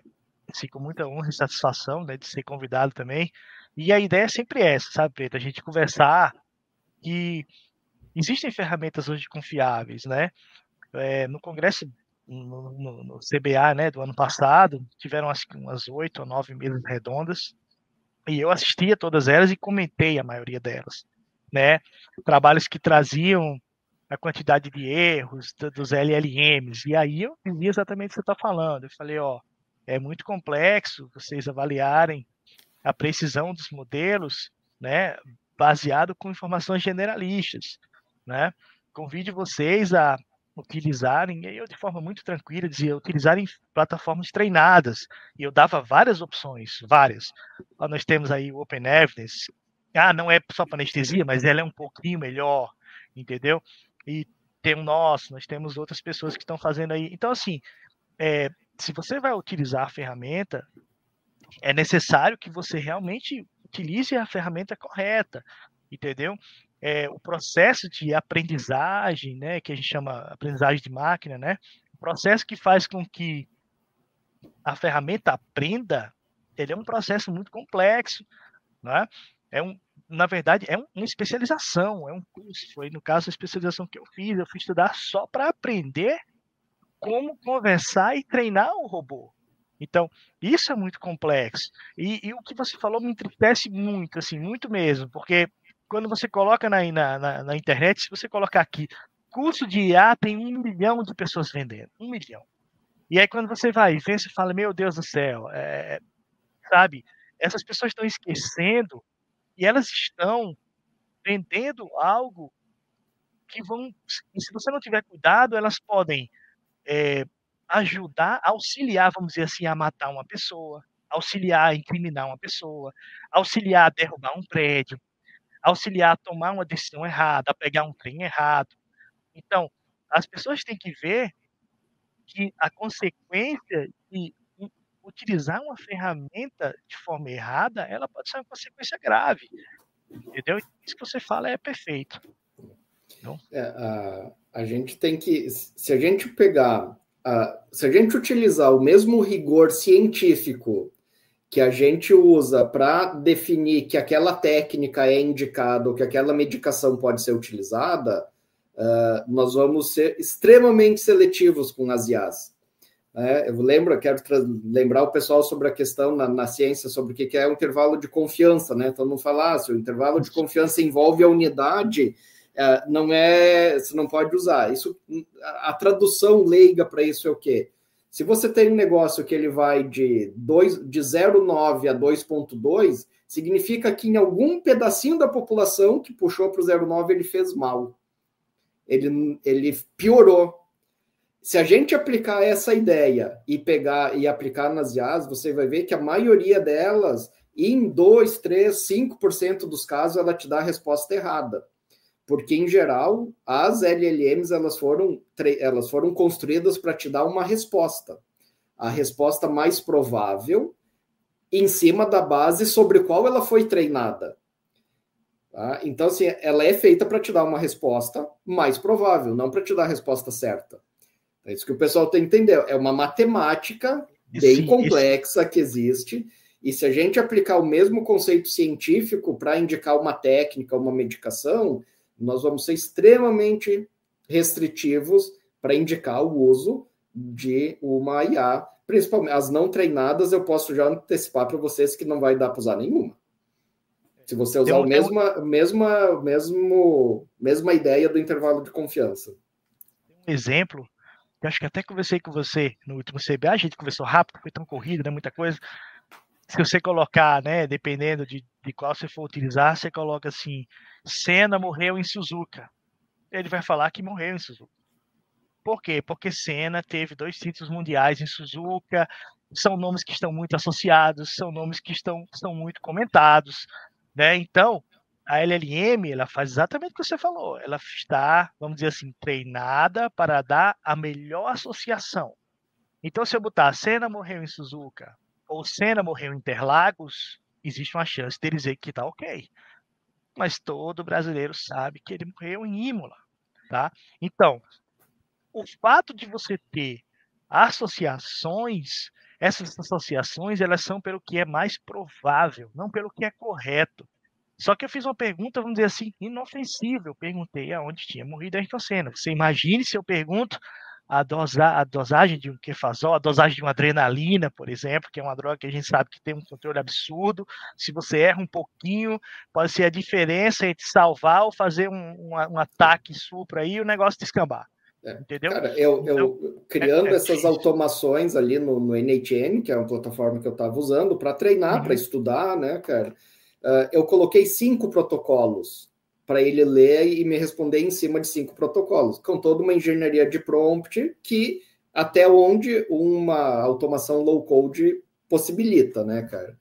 Assim, com muita honra e satisfação, né, de ser convidado também. E a ideia é sempre essa, sabe, Preto? A gente conversar que existem ferramentas hoje confiáveis, né? No congresso, no CBA, né, do ano passado, tiveram acho que umas 8 ou 9 mesas redondas, e eu assisti a todas elas e comentei a maioria delas, né? Trabalhos que traziam a quantidade de erros dos LLMs, e aí eu vi exatamente o que você está falando. Eu falei, é muito complexo vocês avaliarem a precisão dos modelos, né, baseado com informações generalistas, né? Convido vocês a utilizarem, e eu de forma muito tranquila dizia, utilizarem plataformas treinadas, e eu dava várias opções, várias. Nós temos aí o Open Evidence, não é só para anestesia, mas ela é um pouquinho melhor, entendeu? E tem o nosso, nós temos outras pessoas que estão fazendo aí. Então, assim, se você vai utilizar a ferramenta, é necessário que você realmente utilize a ferramenta correta, entendeu? O processo de aprendizagem, né, que a gente chama aprendizagem de máquina, né, o processo que faz com que a ferramenta aprenda, ele é um processo muito complexo, né? Na verdade, é uma especialização, é um curso. Foi, no caso, a especialização que eu fui estudar só para aprender como conversar e treinar o robô. Então, isso é muito complexo. E o que você falou me entristece muito, assim, muito mesmo, porque quando você coloca na internet, se você colocar aqui, curso de IA tem 1 milhão de pessoas vendendo, 1 milhão. E aí quando você vai ver, você fala, meu Deus do céu, sabe, essas pessoas estão esquecendo e elas estão vendendo algo que vão, se você não tiver cuidado, elas podem ajudar, auxiliar, vamos dizer assim, a matar uma pessoa, auxiliar a incriminar uma pessoa, auxiliar a derrubar um prédio, auxiliar a tomar uma decisão errada, a pegar um trem errado. Então, as pessoas têm que ver que a consequência de utilizar uma ferramenta de forma errada, ela pode ser uma consequência grave, entendeu? Isso que você fala é perfeito. Então, a gente tem que, se a gente pegar, se a gente utilizar o mesmo rigor científico que a gente usa para definir que aquela técnica é indicada ou que aquela medicação pode ser utilizada, nós vamos ser extremamente seletivos com as IAs. Eu quero lembrar o pessoal sobre a questão na ciência, sobre o que é o intervalo de confiança, né? Então, não falar, se o intervalo de confiança envolve a unidade, você não pode usar. Isso, a tradução leiga para isso é o quê? Se você tem um negócio que ele vai de 0,9 a 2,2, significa que em algum pedacinho da população que puxou para o 0,9 ele fez mal. Ele piorou. Se a gente aplicar essa ideia e pegar e aplicar nas IAs, você vai ver que a maioria delas, em 2, 3, 5% dos casos, ela te dá a resposta errada. Porque, em geral, as LLMs elas foram construídas para te dar uma resposta. A resposta mais provável, em cima da base sobre qual ela foi treinada. Tá? Então, assim, ela é feita para te dar uma resposta mais provável, não para te dar a resposta certa. É isso que o pessoal tem que entender. É uma matemática bem complexa que existe, e se a gente aplicar o mesmo conceito científico para indicar uma técnica, uma medicação, nós vamos ser extremamente restritivos para indicar o uso de uma IA, principalmente as não treinadas, eu posso já antecipar para vocês que não vai dar para usar nenhuma. Se você usar a mesma ideia do intervalo de confiança. Um exemplo, eu acho que até conversei com você no último CBA, a gente conversou rápido, foi tão corrido, né, muita coisa. Se você colocar, né, dependendo de qual você for utilizar, você coloca assim, Senna morreu em Suzuka. Ele vai falar que morreu em Suzuka. Por quê? Porque Senna teve 2 títulos mundiais em Suzuka, são nomes que estão muito associados, são nomes que são muito comentados, né? Então, a LLM, ela faz exatamente o que você falou, ela está, vamos dizer assim, treinada para dar a melhor associação. Então, se eu botar Senna morreu em Suzuka, ou Senna morreu em Interlagos, existe uma chance dele dizer que está ok. Mas todo brasileiro sabe que ele morreu em Imola, tá? Então, o fato de você ter associações, essas associações, elas são pelo que é mais provável, não pelo que é correto. Só que eu fiz uma pergunta, vamos dizer assim, inofensiva. Eu perguntei aonde tinha morrido Ayrton Senna. Você imagine se eu pergunto a dosagem de um quefazol, a dosagem de uma adrenalina, por exemplo, que é uma droga que a gente sabe que tem um controle absurdo. Se você erra um pouquinho, pode ser a diferença entre salvar ou fazer um ataque supra aí e o negócio descambar. Entendeu? Cara, eu criando essas automações ali no NHN, que é uma plataforma que eu estava usando para treinar, para estudar, né, cara? Eu coloquei 5 protocolos para ele ler e me responder em cima de 5 protocolos, com toda uma engenharia de prompt que até onde uma automação low-code possibilita, né, cara?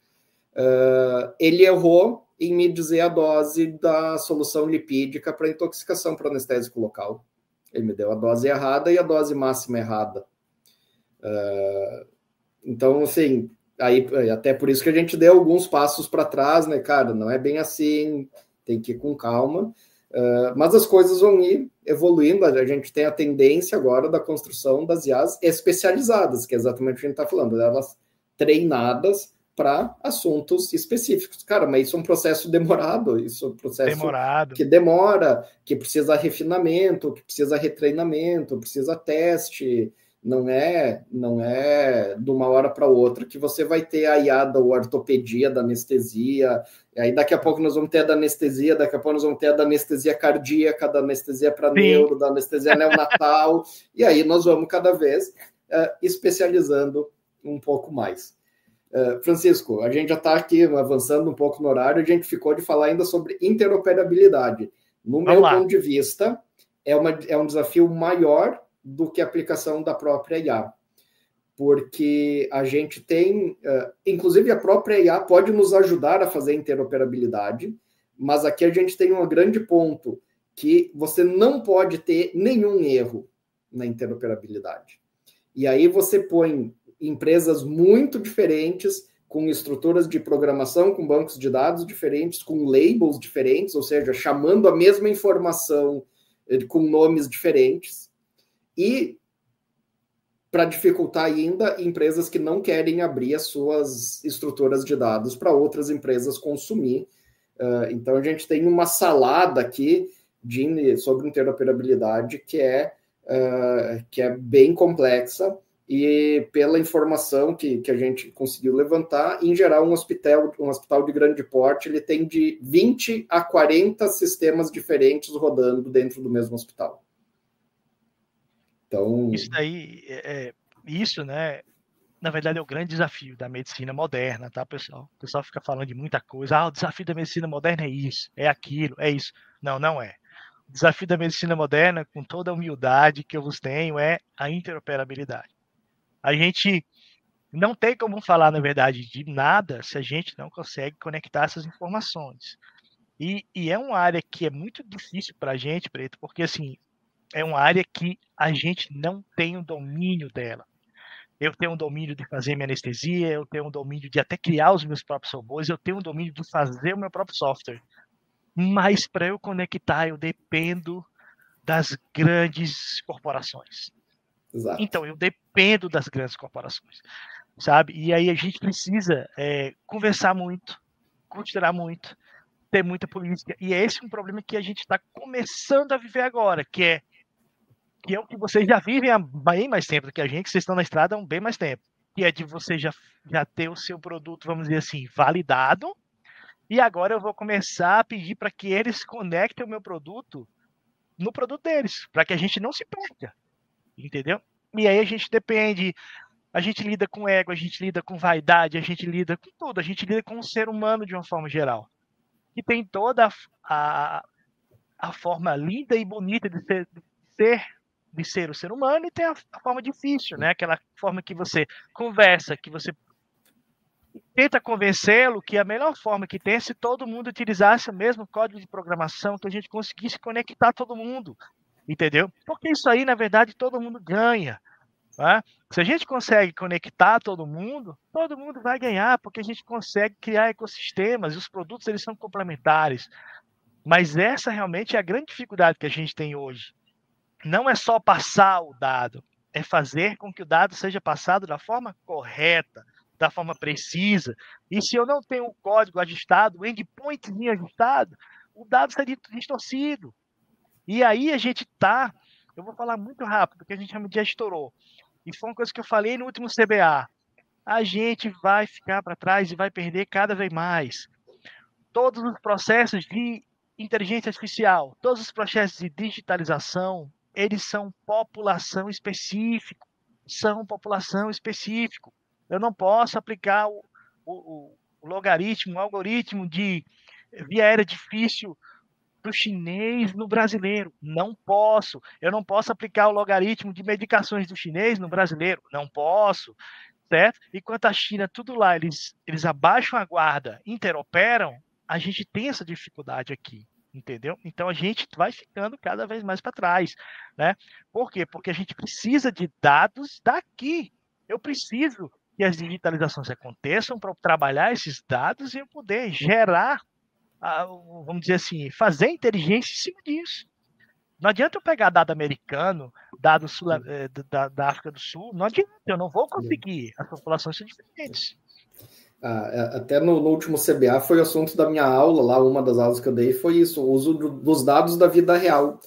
Ele errou em me dizer a dose da solução lipídica para intoxicação por anestésico local. Ele me deu a dose errada e a dose máxima errada. Então, assim, aí, até por isso que a gente deu alguns passos para trás, né, cara? Não é bem assim, tem que ir com calma. Mas as coisas vão ir evoluindo. A gente tem a tendência agora da construção das IAs especializadas, que é exatamente o que a gente está falando, elas treinadas para assuntos específicos. Cara, mas isso é um processo demorado, isso é um processo que demora, que precisa refinamento, que precisa retreinamento, precisa teste. Não é de uma hora para outra que você vai ter a IA da ortopedia, da anestesia, e aí daqui a pouco nós vamos ter a da anestesia, daqui a pouco nós vamos ter a da anestesia cardíaca, da anestesia para neuro, da anestesia neonatal, e aí nós vamos cada vez especializando um pouco mais. Francisco, a gente já está aqui avançando um pouco no horário, a gente ficou de falar ainda sobre interoperabilidade. No meu ponto de vista, é um desafio maior do que a aplicação da própria IA, porque a gente tem, inclusive a própria IA pode nos ajudar a fazer interoperabilidade, mas aqui a gente tem um grande ponto, que você não pode ter nenhum erro na interoperabilidade. E aí você põe empresas muito diferentes, com estruturas de programação, com bancos de dados diferentes, com labels diferentes, ou seja, chamando a mesma informação com nomes diferentes, e, para dificultar ainda, empresas que não querem abrir as suas estruturas de dados para outras empresas consumir. Então, a gente tem uma salada aqui sobre interoperabilidade que é bem complexa, e pela informação que a gente conseguiu levantar, em geral, um hospital de grande porte, ele tem de 20 a 40 sistemas diferentes rodando dentro do mesmo hospital. Então... Isso, né, na verdade é o grande desafio da medicina moderna, tá, pessoal? O pessoal fica falando de muita coisa, o desafio da medicina moderna é isso, é aquilo, é isso. Não, não é. O desafio da medicina moderna, com toda a humildade que eu vos tenho, é a interoperabilidade. A gente não tem como falar, na verdade, de nada se a gente não consegue conectar essas informações. E é uma área que é muito difícil para a gente, Preto, porque assim, é uma área que a gente não tem o domínio dela. Eu tenho um domínio de fazer minha anestesia, eu tenho um domínio de até criar os meus próprios robôs, eu tenho um domínio de fazer o meu próprio software. Mas para eu conectar, eu dependo das grandes corporações. Exato. Então, eu dependo das grandes corporações, sabe? E aí a gente precisa conversar muito, considerar muito, ter muita política. E esse é um problema que a gente está começando a viver agora, que é o que vocês já vivem há bem mais tempo do que a gente, que vocês estão na estrada há um bem mais tempo. Que é de você já ter o seu produto, vamos dizer assim, validado. E agora eu vou começar a pedir para que eles conectem o meu produto no produto deles, para que a gente não se perca, entendeu? E aí a gente depende, a gente lida com ego, a gente lida com vaidade, a gente lida com tudo, a gente lida com o ser humano de uma forma geral, que tem toda a forma linda e bonita de ser o ser humano, e tem a forma difícil, né? Aquela forma que você conversa, que você tenta convencê-lo que a melhor forma que tem é se todo mundo utilizasse o mesmo código de programação, que a gente conseguisse conectar todo mundo, entendeu? Porque isso aí, na verdade, todo mundo ganha. Né? Se a gente consegue conectar todo mundo vai ganhar, porque a gente consegue criar ecossistemas, e os produtos eles são complementares. Mas essa realmente é a grande dificuldade que a gente tem hoje. Não é só passar o dado, é fazer com que o dado seja passado da forma correta, da forma precisa. E se eu não tenho o código ajustado, o endpointzinho ajustado, o dado seria distorcido. E aí a gente está, eu vou falar muito rápido, porque a gente já estourou. E foi uma coisa que eu falei no último CBA. A gente vai ficar para trás e vai perder cada vez mais. Todos os processos de inteligência artificial, todos os processos de digitalização, eles são população específica. São população específica. Eu não posso aplicar o logaritmo, o algoritmo de via aérea difícil do chinês no brasileiro. Não posso. Eu não posso aplicar o logaritmo de medicações do chinês no brasileiro. Não posso. Certo? Enquanto a China, tudo lá, eles abaixam a guarda, interoperam, a gente tem essa dificuldade aqui, entendeu? Então a gente vai ficando cada vez mais para trás, né? Por quê? Porque a gente precisa de dados daqui. Eu preciso que as digitalizações aconteçam para trabalhar esses dados e eu poder gerar, vamos dizer assim, fazer inteligência em cima disso. Não adianta eu pegar dado americano, dado da África do Sul, não adianta, eu não vou conseguir. As populações são diferentes. Até no último CBA foi o assunto da minha aula, lá uma das aulas que eu dei foi isso, o uso dos dados da vida real.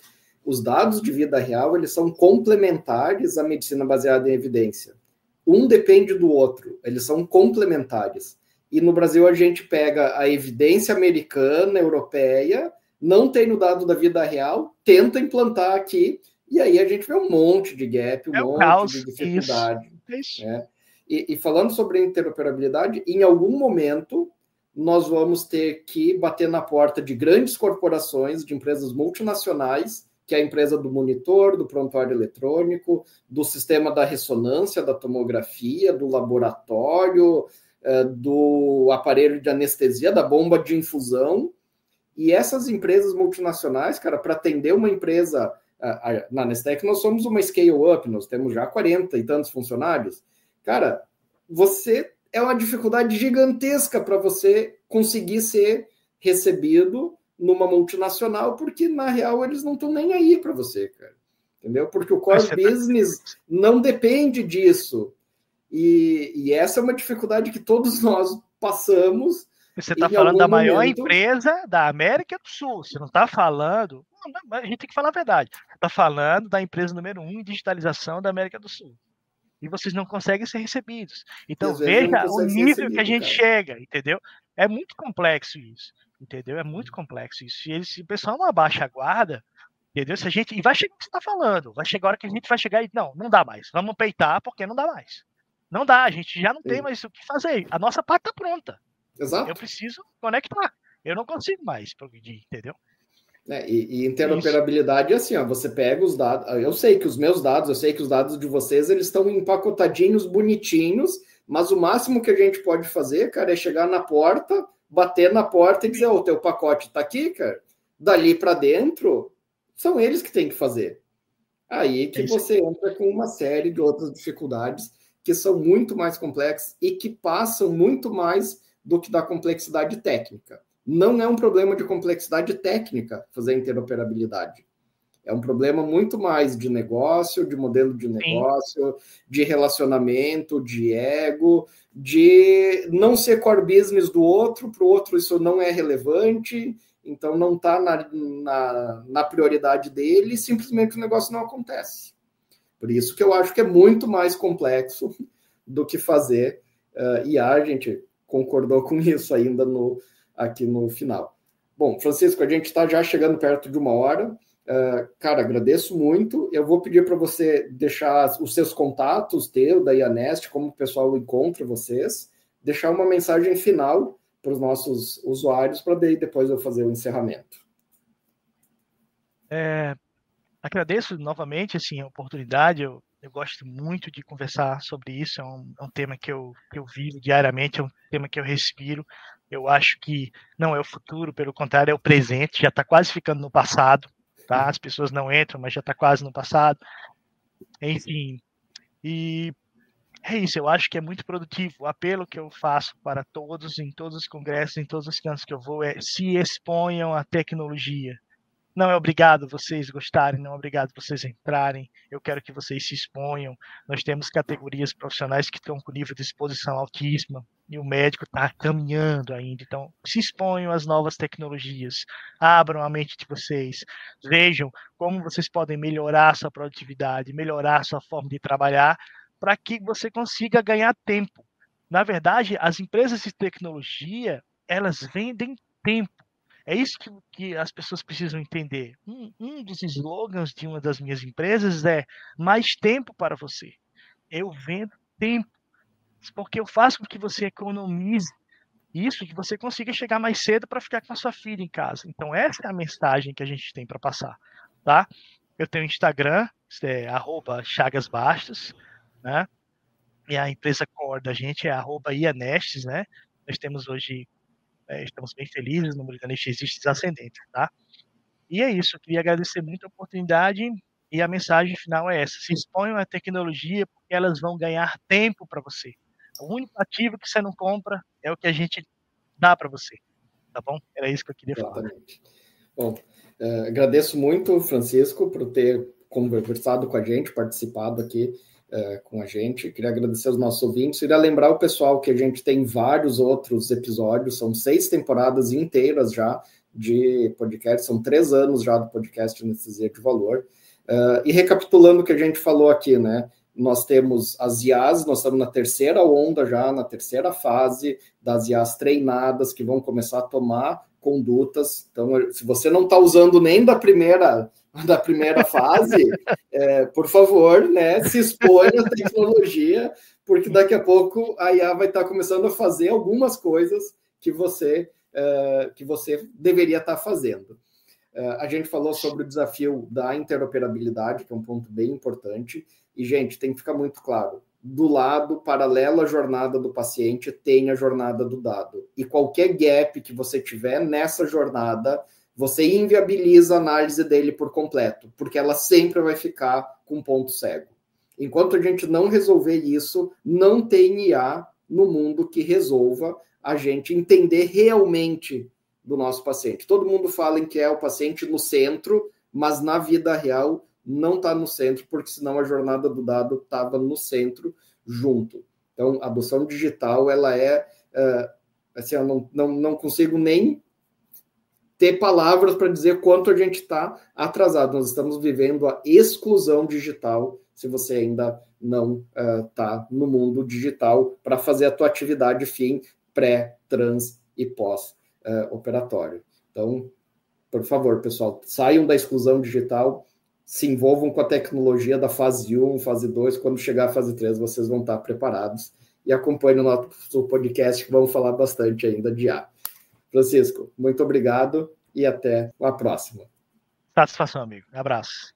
Os dados de vida real, eles são complementares à medicina baseada em evidência. Um depende do outro, eles são complementares. E no Brasil a gente pega a evidência americana, europeia, não tem no dado da vida real, tenta implantar aqui, e aí a gente vê um monte de gap, um monte de dificuldade. Isso. Né? E falando sobre interoperabilidade, em algum momento nós vamos ter que bater na porta de grandes corporações, de empresas multinacionais, que é a empresa do monitor, do prontuário eletrônico, do sistema da ressonância, da tomografia, do laboratório, do aparelho de anestesia, da bomba de infusão. E essas empresas multinacionais, cara, para atender uma empresa, na Nestec nós somos uma scale-up, nós temos já 40 e tantos funcionários. Cara, é uma dificuldade gigantesca para você conseguir ser recebido numa multinacional, porque na real eles não estão nem aí para você, cara. Entendeu? Porque o core business não depende disso. E essa é uma dificuldade que todos nós passamos. Você está falando da maior empresa da América do Sul. Você não está falando. Não, a gente tem que falar a verdade. Você está falando da empresa número 1 em digitalização da América do Sul. E vocês não conseguem ser recebidos. Então veja o nível que a gente chega, entendeu? É muito complexo isso. Entendeu? É muito complexo isso. E se o pessoal não abaixa a guarda, entendeu? Se a gente. E vai chegar o que você está falando. Vai chegar a hora que a gente vai chegar e. Não dá mais. Vamos peitar porque não dá mais. Não dá, a gente já não tem mais o que fazer. A nossa parte está pronta. Exato. Eu preciso conectar. Eu não consigo mais progredir, entendeu? E interoperabilidade é assim, ó, você pega os dados, eu sei que os meus dados, eu sei que os dados de vocês, eles estão empacotadinhos, bonitinhos, mas o máximo que a gente pode fazer, cara, é chegar na porta, bater na porta e dizer, o teu pacote está aqui, cara. Dali para dentro, são eles que têm que fazer. Aí que você entra com uma série de outras dificuldades que são muito mais complexas e que passam muito mais do que da complexidade técnica. Não é um problema de complexidade técnica fazer interoperabilidade. É um problema muito mais de negócio, de modelo de negócio, de relacionamento, de ego, de não ser core business do outro, para o outro isso não é relevante, então não está na prioridade dele, e simplesmente o negócio não acontece. Por isso que eu acho que é muito mais complexo do que fazer, e a gente concordou com isso ainda aqui no final. Bom, Francisco, a gente está já chegando perto de 1 hora. Cara, agradeço muito. Eu vou pedir para você deixar os seus contatos, teu, da Ianest, como o pessoal encontra vocês, deixar uma mensagem final para os nossos usuários, para depois eu fazer o encerramento. Agradeço novamente assim, a oportunidade. Eu gosto muito de conversar sobre isso. É um tema que eu vivo diariamente, é um tema que eu respiro. Eu acho que não é o futuro, pelo contrário, é o presente, já está quase ficando no passado. Tá? As pessoas não entram, mas já está quase no passado. Enfim, e é isso, eu acho que é muito produtivo. O apelo que eu faço para todos, em todos os congressos, em todos os cantos que eu vou, é se exponham à tecnologia. Não é obrigado vocês gostarem, não é obrigado vocês entrarem. Eu quero que vocês se exponham. Nós temos categorias profissionais que estão com nível de exposição altíssima e o médico está caminhando ainda. Então, se exponham às novas tecnologias. Abram a mente de vocês. Vejam como vocês podem melhorar a sua produtividade, melhorar a sua forma de trabalhar, para que você consiga ganhar tempo. Na verdade, as empresas de tecnologia, elas vendem tempo. É isso que as pessoas precisam entender. Um dos slogans de uma das minhas empresas é mais tempo para você. Eu vendo tempo, porque eu faço com que você economize isso, que você consiga chegar mais cedo para ficar com a sua filha em casa. Então, essa é a mensagem que a gente tem para passar. Tá? Eu tenho Instagram, @chagasbastos, né? E a empresa core da gente é @ianestes, né? Nós temos hoje... estamos bem felizes, o número de anestesistas ascendente, tá? E é isso, eu queria agradecer muito a oportunidade e a mensagem final é essa: se exponham à tecnologia porque elas vão ganhar tempo para você. O único ativo que você não compra é o que a gente dá para você, tá bom? Era isso que eu queria falar. Exatamente. Bom, agradeço muito, Francisco, por ter conversado com a gente, participado aqui com a gente. Queria agradecer aos nossos ouvintes. Queria lembrar o pessoal que a gente tem vários outros episódios, são 6 temporadas inteiras já de podcast, são 3 anos já do podcast Anestesia de Valor. E recapitulando o que a gente falou aqui, né? Nós temos as IAs, nós estamos na terceira onda já, na terceira fase das IAs treinadas, que vão começar a tomar condutas. Então, se você não está usando nem da primeira fase, por favor, né, se exponha à tecnologia, porque daqui a pouco a IA vai estar começando a fazer algumas coisas que você deveria estar fazendo. A gente falou sobre o desafio da interoperabilidade, que é um ponto bem importante, e, gente, tem que ficar muito claro, do lado paralelo à jornada do paciente tem a jornada do dado, e qualquer gap que você tiver nessa jornada, você inviabiliza a análise dele por completo, porque ela sempre vai ficar com ponto cego. Enquanto a gente não resolver isso, não tem IA no mundo que resolva a gente entender realmente do nosso paciente. Todo mundo fala em que é o paciente no centro, mas na vida real não está no centro, porque senão a jornada do dado estava no centro junto. Então, a adoção digital, ela assim, eu não consigo nem ter palavras para dizer quanto a gente está atrasado. Nós estamos vivendo a exclusão digital, se você ainda não está no mundo digital, para fazer a tua atividade fim, pré, trans e pós-operatório. Então, por favor, pessoal, saiam da exclusão digital, se envolvam com a tecnologia da fase 1, fase 2, quando chegar a fase 3, vocês vão estar preparados. E acompanhem o nosso podcast, que vamos falar bastante ainda de IA. Francisco, muito obrigado. e até a próxima. Satisfação, amigo. Abraço.